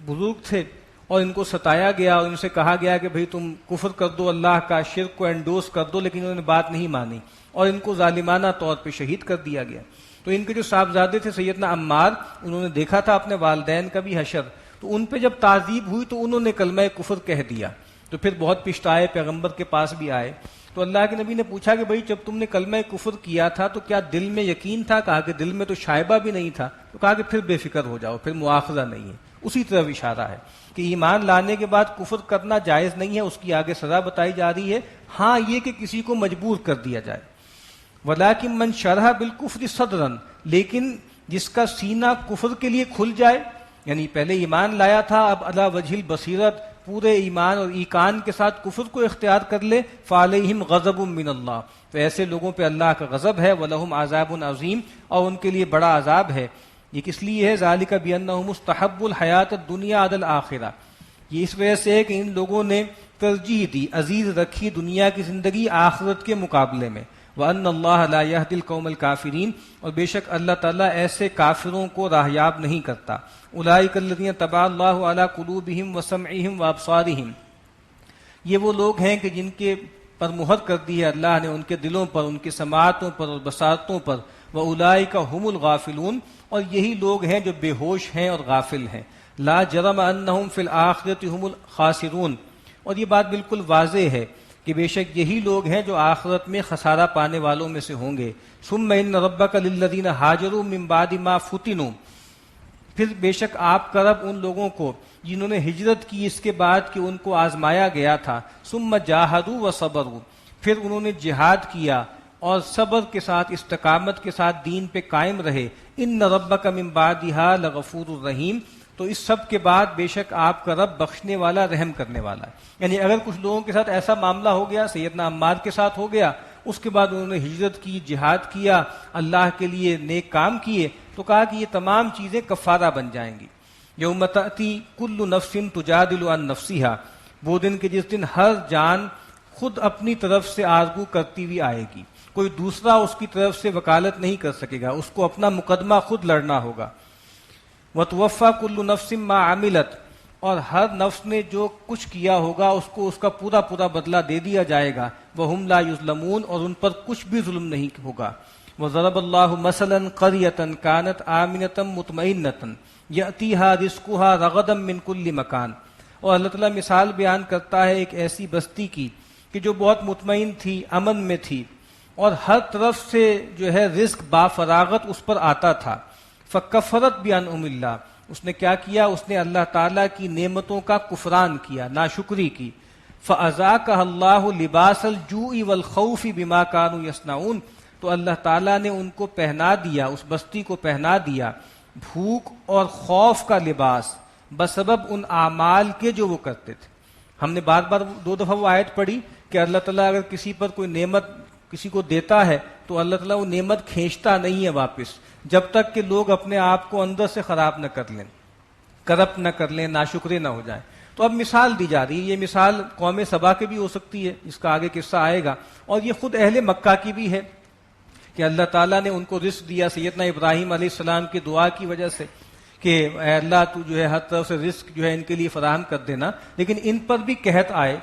بزرگ تھے، اور ان کو ستایا گیا اور ان سے کہا گیا کہ بھئی تم کفر کر دو اللہ کا، شرک کو انڈوس کر دو، لیکن انہوں نے بات نہیں مانی اور ان کو ظالمانہ طور پہ شہید کر دیا گیا. تو ان کے جو صاحبزادے تھے سیدنا عمار، انہوں نے دیکھا تھا اپنے والدین کا بھی حشر، تو ان پہ جب تعذیب ہوئی تو انہوں نے کلمہ کفر کہہ دیا. تو پھر بہت پچھتائے، پیغمبر کے پاس بھی آئے. تو اللہ کے نبی نے پوچھا کہ بھئی جب تم نے کلمہ کفر کیا تھا تو کیا دل میں یقین تھا؟ کہا کہ دل میں تو شائبہ بھی نہیں تھا. تو کہا کہ پھر بے فکر ہو جاؤ، پھر مواخذہ نہیں ہے. اسی طرح اشارہ ہے کہ ایمان لانے کے بعد کفر کرنا جائز نہیں ہے، اس کی آگے سزا بتائی جا رہی ہے. ہاں یہ کہ کسی کو مجبور کر دیا جائے. وَلَٰكِن مَّن شَرَحَ بِالْكُفْرِ صَدْرًا، لیکن جس کا سینہ کفر کے لیے کھل جائے، یعنی پہلے ایمان لایا تھا، اب علی وجہ البصیرت پورے ایمان اور ایقان کے ساتھ کفر کو اختیار کر لے، فَعَلَيْهِمْ غَضَبٌ مِّنَ اللَّهِ، تو ایسے لوگوں پہ اللہ کا غضب ہے. وَلَهُمْ عَذَابٌ عَظِيمٌ، اور ان کے لیے بڑا عذاب ہے. یہ کس لیے ہے؟ ذَلِكَ بِأَنَّهُمْ مُسْتَحَبُّ الْحَيَاةَ الدُّنْيَا عَلَى الْآخِرَةِ، یہ اس وجہ سے ہے کہ ان لوگوں نے ترجیح دی، عزیز رکھی دنیا کی زندگی آخرت کے مقابلے میں. وَأَنَّ اللَّهَ لَا يَهْدِي الْقَوْمَ الْكَافِرِينَ، اور بے شک اللہ تعالیٰ ایسے کافروں کو راہیاب نہیں کرتا. أُولَٰئِكَ الَّذِينَ طَبَعَ اللَّهُ عَلَىٰ قُلُوبِهِمْ وَسَمْعِهِمْ وَأَبْصَارِهِمْ، یہ وہ لوگ ہیں کہ جن کے پر مہر کر دی ہے اللہ نے ان کے دلوں پر، ان کی سماعتوں پر اور بصارتوں پر. وَأُولَٰئِكَ هُمُ الْغَافِلُونَ، اور یہی لوگ ہیں جو بے ہوش ہیں اور غافل ہیں. لَا جَرَمَ أَنَّهُمْ فِي الْآخِرَةِ هُمُ الْخَاسِرُونَ، اور یہ بات بالکل واضح ہے کہ بے شک یہی لوگ ہیں جو آخرت میں خسارہ پانے والوں میں سے ہوں گے. ثُمَّ إِنَّ رَبَّكَ لِلَّذِينَ هَاجَرُوا مِن بَعْدِ مَا فُتِنُوا، پھر بے شک آپ کا رب ان لوگوں کو جنہوں نے ہجرت کی اس کے بعد کہ ان کو آزمایا گیا تھا. ثُمَّ جَاهَدُوا وَصَبَرُوا، پھر انہوں نے جہاد کیا اور صبر کے ساتھ، استقامت کے ساتھ دین پہ قائم رہے. إِنَّ رَبَّكَ مِن بَعْدِهَا لَغَفُورٌ رَحِيمٌ، تو اس سب کے بعد بے شک آپ کا رب بخشنے والا، رحم کرنے والا ہے. یعنی اگر کچھ لوگوں کے ساتھ ایسا معاملہ ہو گیا، سیدنا عمار کے ساتھ ہو گیا، اس کے بعد انہوں نے ہجرت کی، جہاد کیا، اللہ کے لیے نیک کام کیے، تو کہا کہ یہ تمام چیزیں کفارہ بن جائیں گی. یوم تأتی کل نفس تجادل عن نفسها، وہ دن کہ جس دن ہر جان خود اپنی طرف سے آرزو کرتی ہوئی آئے گی، کوئی دوسرا اس کی طرف سے وکالت نہیں کر سکے گا، اس کو اپنا مقدمہ خود لڑنا ہوگا. وَتُوَفَّى كُلُّ نَفْسٍ مَّا عَمِلَتْ، اور ہر نفس نے جو کچھ کیا ہوگا اس کو اس کا پورا پورا بدلہ دے دیا جائے گا. وَهُمْ لَا يُظْلَمُونَ، اور ان پر کچھ بھی ظلم نہیں ہوگا. وَضَرَبَ اللَّهُ مَثَلًا قَرْيَةً كَانَتْ آمِنَةً مُطْمَئِنَّةً يَأْتِيهَا رِزْقُهَا رَغَدًا مِّن كُلِّ مَكَانٍ، اور اللہ تعالیٰ مثال بیان کرتا ہے ایک ایسی بستی کی کہ جو بہت مطمئن تھی، امن میں تھی، اور ہر طرف سے جو ہے رزق با فراغت اس پر آتا تھا. فکفرت بانعم اللہ، اس نے کیا کیا؟ اس نے اللہ تعالیٰ کی نعمتوں کا کفران کیا، ناشکری کی. فَأَذَاقَهَا اللَّهُ لِبَاسَ الْجُوعِ وَالْخَوْفِ بِمَا كَانُوا يَصْنَعُونَ، تو اللہ تعالیٰ نے ان کو پہنا دیا، اس بستی کو پہنا دیا بھوک اور خوف کا لباس بسبب ان اعمال کے جو وہ کرتے تھے. ہم نے بار بار 2 دفعہ وہ آیت پڑھی کہ اللہ تعالیٰ اگر کسی پر کوئی نعمت کسی کو دیتا ہے تو اللہ تعالیٰ وہ نعمت کھینچتا نہیں ہے واپس، جب تک کہ لوگ اپنے آپ کو اندر سے خراب نہ کر لیں، کرپٹ نہ کر لیں، ناشکرے نہ ہو جائیں. تو اب مثال دی جا رہی ہے، یہ مثال قوم سبا کی بھی ہو سکتی ہے، اس کا آگے قصہ آئے گا، اور یہ خود اہل مکہ کی بھی ہے کہ اللہ تعالیٰ نے ان کو رزق دیا سیدنا ابراہیم علیہ السلام کی دعا کی وجہ سے کہ اے اللہ تو جو ہے ہر طرف سے رزق جو ہے ان کے لیے فراہم کر دینا. لیکن ان پر بھی قحط آئے.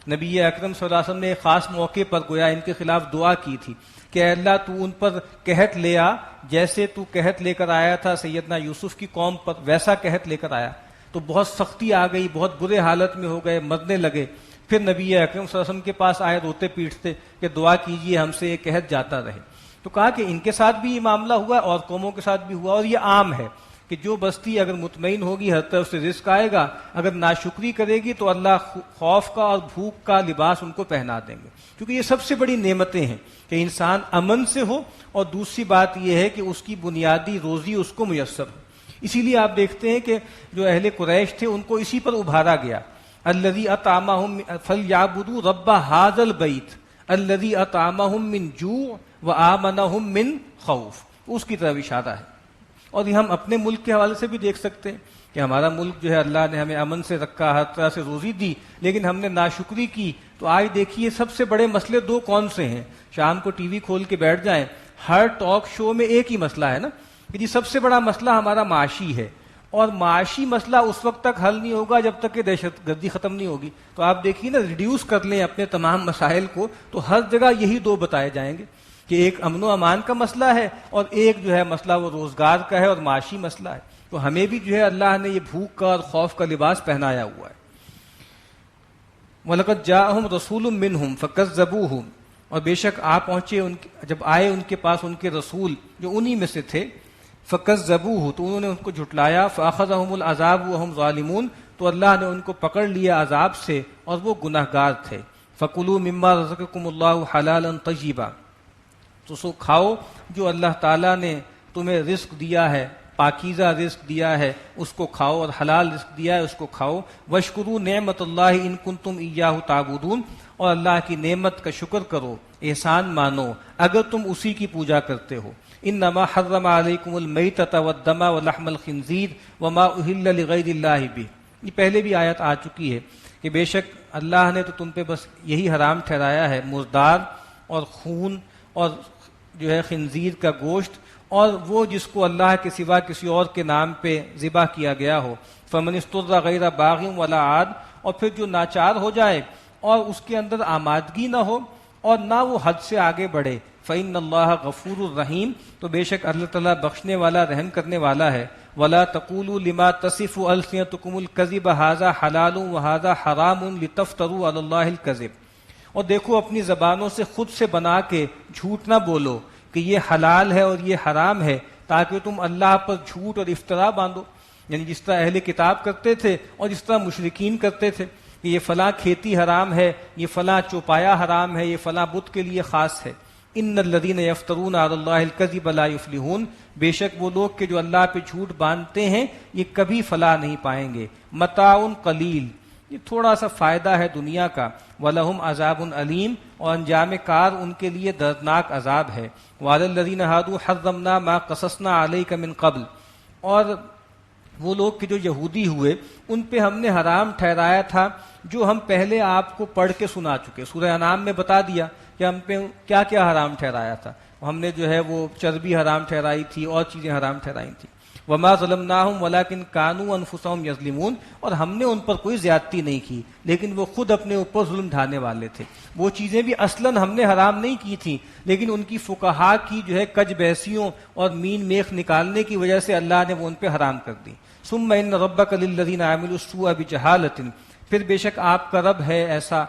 نبی اکرم صلی اللہ علیہ وسلم نے ایک خاص موقع پر گویا ان کے خلاف دعا کی تھی کہ اے اللہ تو ان پر قحط لے آ، جیسے تو قحط لے کر آیا تھا سیدنا یوسف کی قوم پر، ویسا قحط لے کر آیا. تو بہت سختی آ گئی، بہت برے حالت میں ہو گئے، مرنے لگے. پھر نبی اکرم صلی اللہ علیہ وسلم کے پاس آئے روتے پیٹتے کہ دعا کیجیے ہم سے یہ قحط جاتا رہے. تو کہا کہ ان کے ساتھ بھی یہ معاملہ ہوا اور قوموں کے ساتھ بھی ہوا، اور یہ عام ہے کہ جو بستی اگر مطمئن ہوگی ہر طرف سے رزق آئے گا، اگر ناشکری کرے گی تو اللہ خوف کا اور بھوک کا لباس ان کو پہنا دیں گے. کیونکہ یہ سب سے بڑی نعمتیں ہیں کہ انسان امن سے ہو، اور دوسری بات یہ ہے کہ اس کی بنیادی روزی اس کو میسر ہو. اسی لیے آپ دیکھتے ہیں کہ جو اہل قریش تھے ان کو اسی پر ابھارا گیا. الذی اطعمہم فلیعبدوا رب ھذا البیت الذی اطعمہم من جوع وآمنہم من خوف، اس کی طرف اشارہ ہے. اور یہ ہم اپنے ملک کے حوالے سے بھی دیکھ سکتے ہیں کہ ہمارا ملک جو ہے اللہ نے ہمیں امن سے رکھا، ہر طرح سے روزی دی، لیکن ہم نے ناشکری کی. تو آج دیکھیے سب سے بڑے مسئلے 2 کون سے ہیں؟ شام کو ٹی وی کھول کے بیٹھ جائیں، ہر ٹاک شو میں ایک ہی مسئلہ ہے نا کہ جی سب سے بڑا مسئلہ ہمارا معاشی ہے، اور معاشی مسئلہ اس وقت تک حل نہیں ہوگا جب تک کہ دہشت گردی ختم نہیں ہوگی. تو آپ دیکھیے نا، ریڈیوس کر لیں اپنے تمام مسائل کو تو ہر جگہ یہی 2 بتائے جائیں گے کہ ایک امن و امان کا مسئلہ ہے، اور ایک جو ہے مسئلہ وہ روزگار کا ہے اور معاشی مسئلہ ہے. تو ہمیں بھی جو ہے اللہ نے یہ بھوک کا اور خوف کا لباس پہنایا ہوا ہے. وَلَقَدْ جَاءَهُمْ رَسُولٌ مِّنْهُمْ فَكَذَّبُوهُ، اور بے شک پہنچے جب آئے ان کے پاس ان کے رسول جو انہی میں سے تھے، فَكَذَّبُوهُ، تو انہوں نے ان کو جھٹلایا. فَأَخَذَهُمُ الْعَذَابُ وَهُمْ ظَالِمُونَ، تو اللہ نے ان کو پکڑ لیا عذاب سے اور وہ گناہگار تھے. فَكُلُوا مِمَّا رَزَقَكُمُ اللَّهُ حَلَالًا طَيِّبًا، تو سو کھاؤ جو اللہ تعالیٰ نے تمہیں رزق دیا ہے، پاکیزہ رزق دیا ہے اس کو کھاؤ، اور حلال رزق دیا ہے اس کو کھاؤ. وَاشْكُرُوا نِعْمَتَ اللَّهِ إِن كُنتُمْ إِيَّاهُ تَعْبُدُونَ، اور اللہ کی نعمت کا شکر کرو، احسان مانو اگر تم اسی کی پوجا کرتے ہو. إِنَّمَا حَرَّمَ عَلَيْكُمُ الْمَيْتَةَ وَالدَّمَ وَلَحْمَ الْخِنزِيرِ وَمَا أُهِلَّ لِغَيْرِ اللَّهِ بِهِ. یہ پہلے بھی آیت آ چکی ہے کہ بے شک اللہ نے تو تم پہ بس یہی حرام ٹھہرایا ہے، مردار اور خون اور جو ہے خنزیر کا گوشت، اور وہ جس کو اللہ کے سوا کسی اور کے نام پہ ذبح کیا گیا ہو. فمن استر غیر باغ ولا عاد، اور پھر جو ناچار ہو جائے اور اس کے اندر آمادگی نہ ہو اور نہ وہ حد سے آگے بڑھے. فإن اللہ غفور الرحیم، تو بے شک اللہ تعالیٰ بخشنے والا رحم کرنے والا ہے. ولا تقولوا لما تصف ألسنتكم الكذب هذا حلال وهذا حرام لتفتروا على الله الكذب، اور دیکھو اپنی زبانوں سے خود سے بنا کے جھوٹ نہ بولو کہ یہ حلال ہے اور یہ حرام ہے، تاکہ تم اللہ پر جھوٹ اور افترا باندھو. یعنی جس طرح اہل کتاب کرتے تھے اور جس طرح مشرکین کرتے تھے کہ یہ فلاں کھیتی حرام ہے، یہ فلاں چوپایا حرام ہے، یہ فلاں بت کے لیے خاص ہے. ان الذین یفترون علی اللہ الکذب لا یفلحون، بے شک وہ لوگ کہ جو اللہ پہ جھوٹ باندھتے ہیں یہ کبھی فلاح نہیں پائیں گے. متاع قلیل، یہ تھوڑا سا فائدہ ہے دنیا کا. وَلَهُمْ عَذَابٌ علیم، اور انجام کار ان کے لیے دردناک عذاب ہے. وَعَلَى الَّذِينَ هَادُوا حَرَّمْنَا مَا قَصَصْنَا عَلَيْكَ مِن قَبْلُ، اور وہ لوگ کہ جو یہودی ہوئے ان پہ ہم نے حرام ٹھہرایا تھا جو ہم پہلے آپ کو پڑھ کے سنا چکے. سورہ انعام میں بتا دیا کہ ہم پہ کیا کیا حرام ٹھہرایا تھا. ہم نے جو ہے وہ چربی حرام ٹھہرائی تھی اور چیزیں حرام ٹھہرائی تھیں. وما ظلمناہم ولکن کانوا انفسہم یظلمون، اور ہم نے ان پر کوئی زیادتی نہیں کی لیکن وہ خود اپنے اوپر ظلم ڈھانے والے تھے. وہ چیزیں بھی اصلاً ہم نے حرام نہیں کی تھیں، لیکن ان کی فقہا کی جو ہے کج بحثیوں اور مین میخ نکالنے کی وجہ سے اللہ نے وہ ان پہ حرام کر دی. ثم ان ربک للذین عملوا السوء بجہالۃ، پھر بے شک آپ کا رب ہے ایسا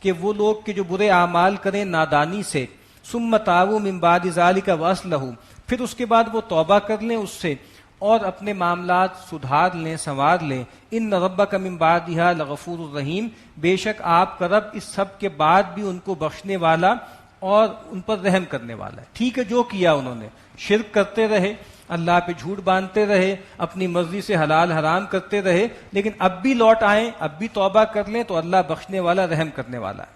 کہ وہ لوگ کہ جو برے اعمال کریں نادانی سے. ثم تابوا من بعد ذلك واصلحوا، پھر اس کے بعد وہ توبہ کر لیں اس سے اور اپنے معاملات سدھار لیں، سنوار لیں. ان ربک من بعدها لغفور الرحیم، بے شک آپ کا رب اس سب کے بعد بھی ان کو بخشنے والا اور ان پر رحم کرنے والا ہے. ٹھیک ہے جو کیا انہوں نے، شرک کرتے رہے، اللہ پہ جھوٹ باندھتے رہے، اپنی مرضی سے حلال حرام کرتے رہے، لیکن اب بھی لوٹ آئیں، اب بھی توبہ کر لیں تو اللہ بخشنے والا، رحم کرنے والا ہے.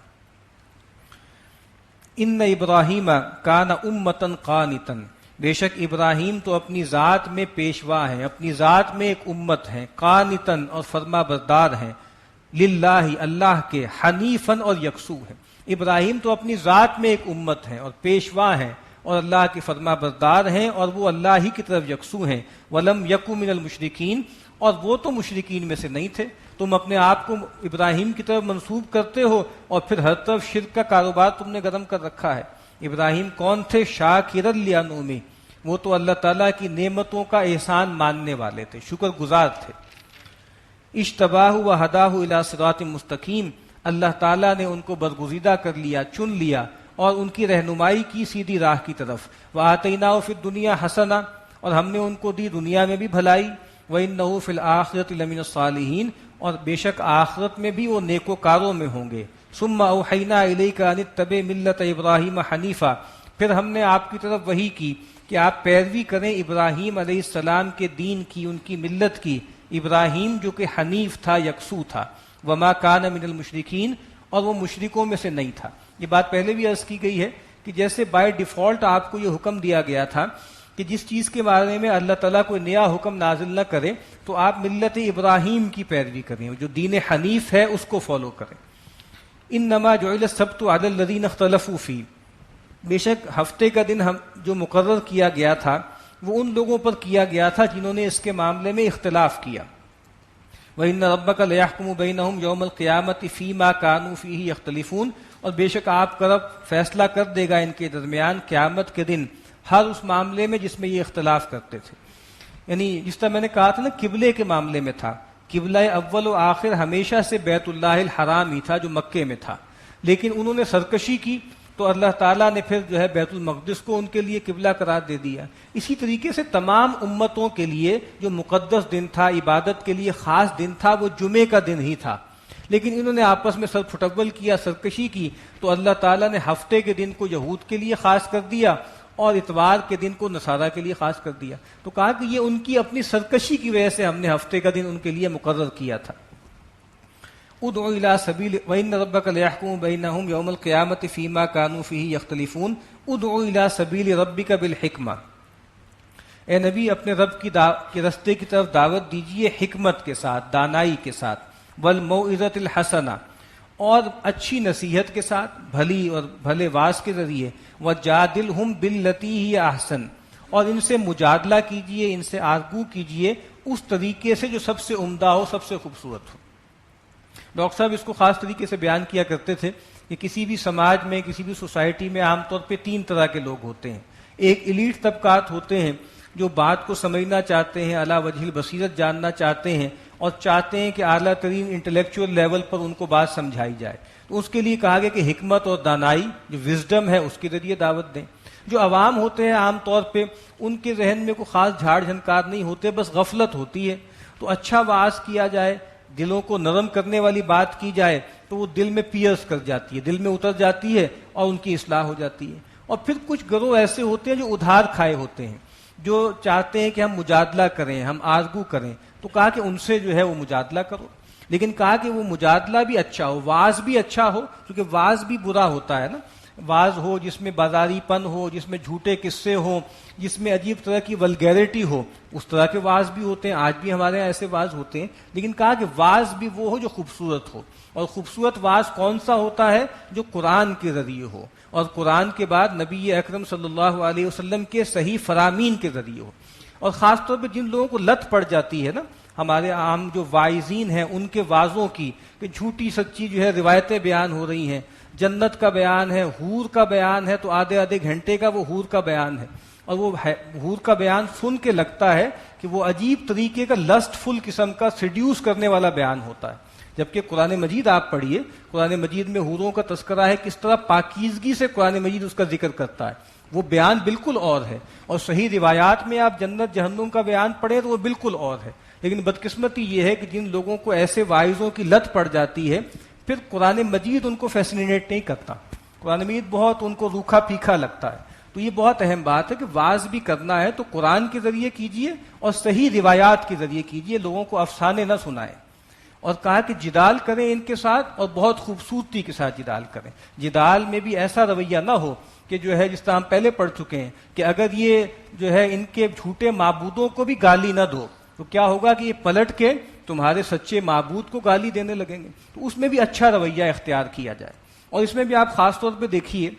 ان ابراہیم کان امۃ قانتا، بے شک ابراہیم تو اپنی ذات میں پیشوا ہیں، اپنی ذات میں ایک امت ہیں، قانتاً اور فرما بردار ہیں، للہ اللہ کے، حنیفاً اور یکسو ہیں. ابراہیم تو اپنی ذات میں ایک امت ہیں اور پیشوا ہیں اور اللہ کے فرما بردار ہیں اور وہ اللہ ہی کی طرف یکسو ہیں. ولم یکو من المشرکین، اور وہ تو مشرکین میں سے نہیں تھے. تم اپنے آپ کو ابراہیم کی طرف منسوب کرتے ہو اور پھر ہر طرف شرک کا کاروبار تم نے گرم کر رکھا ہے. ابراہیم کون تھے؟ شاکرا لانعمہ، وہ تو اللہ تعالیٰ کی نعمتوں کا احسان ماننے والے تھے، شکر گزار تھے. اجتباہ وہداہ الی صراط مستقیم، اللہ تعالیٰ نے ان کو برگزیدہ کر لیا، چن لیا اور ان کی رہنمائی کی سیدھی راہ کی طرف. وآتیناہ فی الدنیا حسنہ، اور ہم نے ان کو دی دنیا میں بھی بھلائی. وإنہ فی الآخرۃ لمن الصالحین، اور بے شک آخرت میں بھی وہ نیکوکاروں میں ہوں گے. ثم اوحینا الیک ان اتبع ملۃ ابراہیم حنیفا، پھر ہم نے آپ کی طرف وحی کی کہ آپ پیروی کریں ابراہیم علیہ السلام کے دین کی، ان کی ملت کی. ابراہیم جو کہ حنیف تھا، یکسو تھا. وما کان من المشرکین، اور وہ مشرکوں میں سے نہیں تھا. یہ بات پہلے بھی عرض کی گئی ہے کہ جیسے بائی ڈیفالٹ آپ کو یہ حکم دیا گیا تھا کہ جس چیز کے بارے میں اللہ تعالیٰ کوئی نیا حکم نازل نہ کرے تو آپ ملت ابراہیم کی پیروی کریں، جو دین حنیف ہے اس کو فالو کریں. انما جعل السبت علی الذین اختلفوا فیہ، بے شک ہفتے کا دن جو مقرر کیا گیا تھا وہ ان لوگوں پر کیا گیا تھا جنہوں نے اس کے معاملے میں اختلاف کیا. وَإِنَّ رَبَّكَ لَيَحْكُمُ بَيْنَهُمْ يَوْمَ الْقِيَامَةِ فِيمَا كَانُوا فِيهِ يَخْتَلِفُونَ، اور بے شک آپ کا رب فیصلہ کر دے گا ان کے درمیان قیامت کے دن ہر اس معاملے میں جس میں یہ اختلاف کرتے تھے. یعنی جس طرح میں نے کہا تھا نا قبلے کے معاملے میں تھا، قبلہ اول و آخر ہمیشہ سے بیت اللہ الحرام ہی تھا جو مکے میں تھا، لیکن انہوں نے سرکشی کی تو اللہ تعالیٰ نے پھر جو ہے بیت المقدس کو ان کے لیے قبلہ قرار دے دیا. اسی طریقے سے تمام امتوں کے لیے جو مقدس دن تھا، عبادت کے لیے خاص دن تھا، وہ جمعے کا دن ہی تھا، لیکن انہوں نے آپس میں سر پھٹول کیا، سرکشی کی، تو اللہ تعالیٰ نے ہفتے کے دن کو یہود کے لیے خاص کر دیا اور اتوار کے دن کو نصارہ کے لیے خاص کر دیا. تو کہا کہ یہ ان کی اپنی سرکشی کی وجہ سے ہم نے ہفتے کا دن ان کے لیے مقرر کیا تھا. ادعو الی سبیل وان ربک لیحکم بینہم یوم القیامۃ فیما کانوا فیہ یختلفون ادعو الی سبیل ربک بالحکمہ، اے نبی اپنے رب کے رستے کی طرف دعوت دیجیے حکمت کے ساتھ، دانائی کے ساتھ، والموعظۃ الحسنہ، اور اچھی نصیحت کے ساتھ، بھلی اور بھلے واز کے ذریعے، وجادلہم باللتی ہی احسن، اور ان سے مجادلہ کیجیے، ان سے آرگو کیجیے اس طریقے سے جو سب سے عمدہ ہو، سب سے خوبصورت ہو. ڈاکٹر صاحب اس کو خاص طریقے سے بیان کیا کرتے تھے کہ کسی بھی سماج میں، کسی بھی سوسائٹی میں عام طور پہ 3 طرح کے لوگ ہوتے ہیں. ایک ایلیٹ طبقات ہوتے ہیں جو بات کو سمجھنا چاہتے ہیں، اعلیٰ وجہ البصیرت جاننا چاہتے ہیں اور چاہتے ہیں کہ اعلیٰ ترین انٹلیکچوئل لیول پر ان کو بات سمجھائی جائے. تو اس کے لیے کہا گیا کہ حکمت اور دانائی جو وزڈم ہے اس کے ذریعے دعوت دیں. جو عوام ہوتے ہیں عام طور پہ ان کے ذہن میں کوئی خاص جھاڑ جھنکار نہیں ہوتے، بس غفلت ہوتی ہے، تو اچھا واعظ کیا جائے، دلوں کو نرم کرنے والی بات کی جائے تو وہ دل میں پیئرس کر جاتی ہے، دل میں اتر جاتی ہے اور ان کی اصلاح ہو جاتی ہے. اور پھر کچھ گروہ ایسے ہوتے ہیں جو ادھار کھائے ہوتے ہیں، جو چاہتے ہیں کہ ہم مجادلہ کریں، ہم آرگو کریں، تو کہا کہ ان سے جو ہے وہ مجادلہ کرو، لیکن کہا کہ وہ مجادلہ بھی اچھا ہو، واعظ بھی اچھا ہو، کیونکہ واعظ بھی برا ہوتا ہے نا. واعظ ہو جس میں بازاری پن ہو، جس میں جھوٹے قصے ہوں، جس میں عجیب طرح کی ولگیرٹی ہو، اس طرح کے واعظ بھی ہوتے ہیں. آج بھی ہمارے یہاں ایسے واعظ ہوتے ہیں، لیکن کہا کہ واعظ بھی وہ ہو جو خوبصورت ہو. اور خوبصورت واعظ کون سا ہوتا ہے؟ جو قرآن کے ذریعے ہو، اور قرآن کے بعد نبی اکرم صلی اللہ علیہ وسلم کے صحیح فرامین کے ذریعے ہو. اور خاص طور پہ جن لوگوں کو لت پڑ جاتی ہے نا، ہمارے عام جو واعظین ہیں ان کے وعظوں کی، کہ جھوٹی سچی جو ہے روایتیں بیان ہو رہی ہیں، جنت کا بیان ہے، حور کا بیان ہے، تو آدھے آدھے گھنٹے کا وہ حور کا بیان ہے، اور وہ حور کا بیان سن کے لگتا ہے کہ وہ عجیب طریقے کا لسٹ فل قسم کا سیڈیوس کرنے والا بیان ہوتا ہے. جبکہ قرآن مجید آپ پڑھیے، قرآن مجید میں حوروں کا تذکرہ ہے، کس طرح پاکیزگی سے قرآن مجید اس کا ذکر کرتا ہے، وہ بیان بالکل اور ہے، اور صحیح روایات میں آپ جنت جہنم کا بیان پڑھیں تو وہ بالکل اور ہے۔ لیکن بدقسمتی یہ ہے کہ جن لوگوں کو ایسے واعظوں کی لت پڑ جاتی ہے، پھر قرآن مجید ان کو فیسینیٹ نہیں کرتا، قرآن مجید بہت ان کو روکھا پھیکا لگتا ہے۔ تو یہ بہت اہم بات ہے کہ واعظ بھی کرنا ہے تو قرآن کے ذریعے کیجئے اور صحیح روایات کے ذریعے کیجئے، لوگوں کو افسانے نہ سنائیں۔ اور کہا کہ جدال کریں ان کے ساتھ، اور بہت خوبصورتی کے ساتھ جدال کریں۔ جدال میں بھی ایسا رویہ نہ ہو کہ جو ہے جس طرح ہم پہلے پڑھ چکے ہیں کہ اگر یہ جو ہے ان کے جھوٹے معبودوں کو بھی گالی نہ دو تو کیا ہوگا کہ یہ پلٹ کے تمہارے سچے معبود کو گالی دینے لگیں گے۔ تو اس میں بھی اچھا رویہ اختیار کیا جائے۔ اور اس میں بھی آپ خاص طور پہ دیکھیے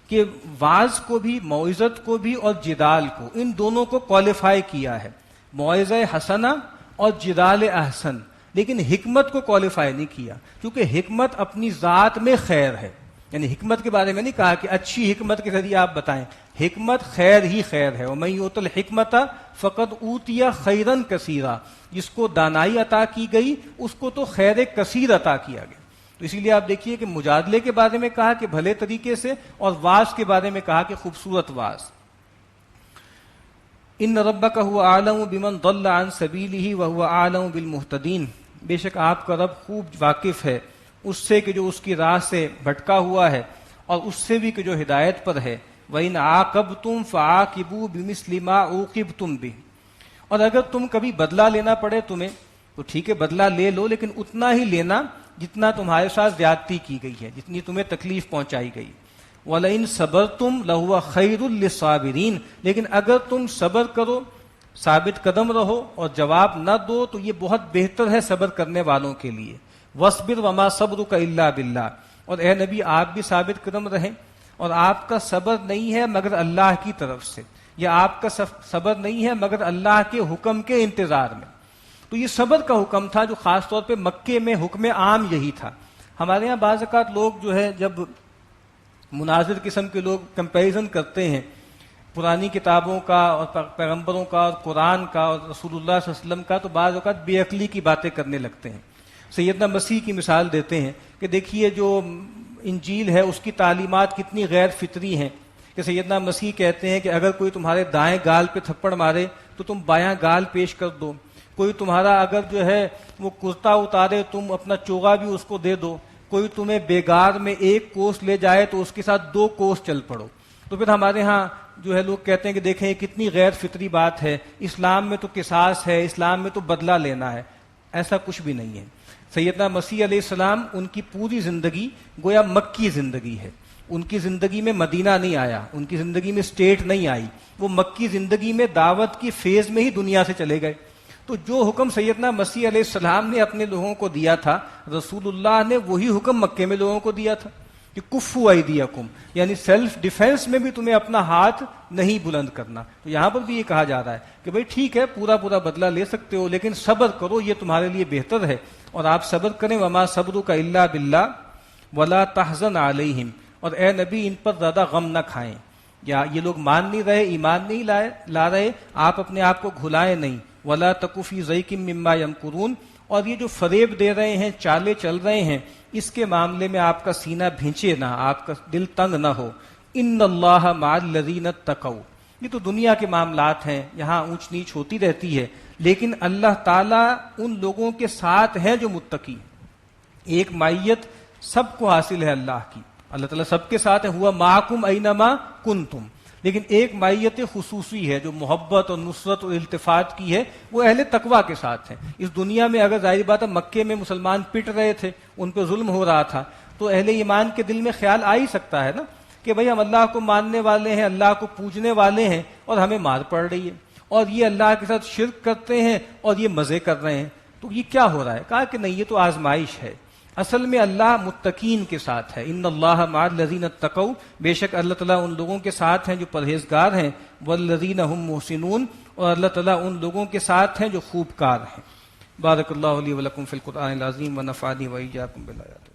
کہ واعظ کو بھی، موعظت کو بھی اور جدال کو، ان دونوں کو کوالیفائی کیا ہے، موعظہ حسنہ اور جدال احسن، لیکن حکمت کو کوالیفائی نہیں کیا، کیونکہ حکمت اپنی ذات میں خیر ہے۔ یعنی حکمت کے بارے میں نہیں کہا کہ اچھی حکمت کے ذریعے آپ بتائیں، حکمت خیر ہی خیر ہے۔ وَمَن یُؤْتَ الْحِکْمَةَ فَقَدْ أُوتِیَ خَیْرًا کَثِیرًا، جس کو دانائی عطا کی گئی اس کو تو خیر کثیر عطا کیا گیا۔ تو اسی لیے آپ دیکھیے کہ مجادلے کے بارے میں کہا کہ بھلے طریقے سے، اور وعظ کے بارے میں کہا کہ خوبصورت وعظ۔ ان ربک هو اعلم بمن ضل عن سبیلہ وهو اعلم بالمہتدین، بے شک آپ کا رب خوب واقف ہے اس سے کہ جو اس کی راہ سے بھٹکا ہوا ہے، اور اس سے بھی کہ جو ہدایت پر ہے۔ وَإِنْ عَاقَبْتُمْ فَعَاقِبُوا بِمِثْلِ مَا عُوقِبْتُمْ بِهِ، اور اگر تم کبھی بدلہ لینا پڑے تمہیں تو ٹھیک ہے بدلہ لے لو، لیکن اتنا ہی لینا جتنا تمہارے ساتھ زیادتی کی گئی ہے، جتنی تمہیں تکلیف پہنچائی گئی۔ وَلَئِنْ صَبَرْتُمْ لَهُوَ خَيْرٌ لِّلصَّابِرِينَ، لیکن اگر تم صبر کرو، ثابت قدم رہو اور جواب نہ دو تو یہ بہت بہتر ہے صبر کرنے والوں کے لیے۔ وَاصْبِرْ وَمَا صَبْرُكَ إِلَّا بِاللَّهِ، اور اے نبی آپ بھی ثابت قدم رہیں، اور آپ کا صبر نہیں ہے مگر اللہ کی طرف سے، یا آپ کا صبر نہیں ہے مگر اللہ کے حکم کے انتظار میں۔ تو یہ صبر کا حکم تھا جو خاص طور پہ مکے میں حکم عام یہی تھا۔ ہمارے ہاں بعض اوقات لوگ جو ہے جب مناظر قسم کے لوگ کمپیریزن کرتے ہیں پرانی کتابوں کا اور پیغمبروں کا اور قرآن کا اور رسول اللہ صلی اللہ علیہ وسلم کا، تو بعض اوقات بے عقلی کی باتیں کرنے لگتے ہیں۔ سیدنا مسیح کی مثال دیتے ہیں کہ دیکھیے جو انجیل ہے اس کی تعلیمات کتنی غیر فطری ہیں، کہ سیدنا مسیح کہتے ہیں کہ اگر کوئی تمہارے دائیں گال پہ تھپڑ مارے تو تم بایاں گال پیش کر دو، کوئی تمہارا اگر جو ہے وہ کرتا اتارے تم اپنا چوغا بھی اس کو دے دو، کوئی تمہیں بیگار میں 1 کوس لے جائے تو اس کے ساتھ 2 کوس چل پڑو۔ تو پھر ہمارے ہاں جو ہے لوگ کہتے ہیں کہ دیکھیں یہ کتنی غیر فطری بات ہے، اسلام میں تو قصاص ہے، اسلام میں تو بدلہ لینا ہے۔ ایسا کچھ بھی نہیں ہے۔ سیدنا مسیح علیہ السلام ان کی پوری زندگی گویا مکی زندگی ہے، ان کی زندگی میں مدینہ نہیں آیا، ان کی زندگی میں اسٹیٹ نہیں آئی، وہ مکی زندگی میں دعوت کی فیز میں ہی دنیا سے چلے گئے۔ تو جو حکم سیدنا مسیح علیہ السلام نے اپنے لوگوں کو دیا تھا، رسول اللہ نے وہی حکم مکے میں لوگوں کو دیا تھا کہ کفوا ایدیکم، یعنی سیلف ڈیفenس میں بھی تمہیں اپنا ہاتھ نہیں بلند کرنا۔ تو یہاں پر بھی یہ کہا جا رہا ہے کہ بھئی ٹھیک ہے پورا بدلہ لے سکتے ہو لیکن صبر کرو، یہ تمہارے لیے بہتر ہے، اور آپ صبر کریں۔ وما صبرک الا باللہ ولا تحزن علیہم، اور اے نبی ان پر زیادہ غم نہ کھائیں، یا یہ لوگ مان نہیں رہے، ایمان نہیں لا رہے، آپ اپنے آپ کو گھلائیں نہیں۔ ولا تک فی ضیق مما یمکرون، اور یہ جو فریب دے رہے ہیں، چالیں چل رہے ہیں، اس کے معاملے میں آپ کا سینہ بھینچے نہ، آپ کا دل تنگ نہ ہو۔ ان اللہ مع الذین اتقوا، یہ تو دنیا کے معاملات ہیں، یہاں اونچ نیچ ہوتی رہتی ہے، لیکن اللہ تعالیٰ ان لوگوں کے ساتھ ہیں جو متقی۔ ایک معیت سب کو حاصل ہے اللہ کی، اللہ تعالیٰ سب کے ساتھ ہے، ہوا معکم اینما کنتم، لیکن ایک معیت خصوصی ہے جو محبت اور نصرت اور التفات کی ہے، وہ اہل تقویٰ کے ساتھ ہے۔ اس دنیا میں اگر ظاہر بات ہے مکے میں مسلمان پٹ رہے تھے، ان پہ ظلم ہو رہا تھا، تو اہل ایمان کے دل میں خیال آ ہی سکتا ہے نا کہ بھئی ہم اللہ کو ماننے والے ہیں، اللہ کو پوجنے والے ہیں، اور ہمیں مار پڑ رہی ہے، اور یہ اللہ کے ساتھ شرک کرتے ہیں اور یہ مزے کر رہے ہیں، تو یہ کیا ہو رہا ہے؟ کہا کہ نہیں، یہ تو آزمائش ہے۔ اصل میں اللہ متقین کے ساتھ ہے، ان اللہ مع الذین اتقوا، بے شک اللہ تعالیٰ ان لوگوں کے ساتھ ہیں جو پرہیزگار ہیں، والذین هم محسنون، اور اللہ تعالیٰ ان لوگوں کے ساتھ ہیں جو خوب کار ہیں۔ بارک اللہ لی ولکم فی القرآن العظیم ونفعنی وإیاکم بالآیات۔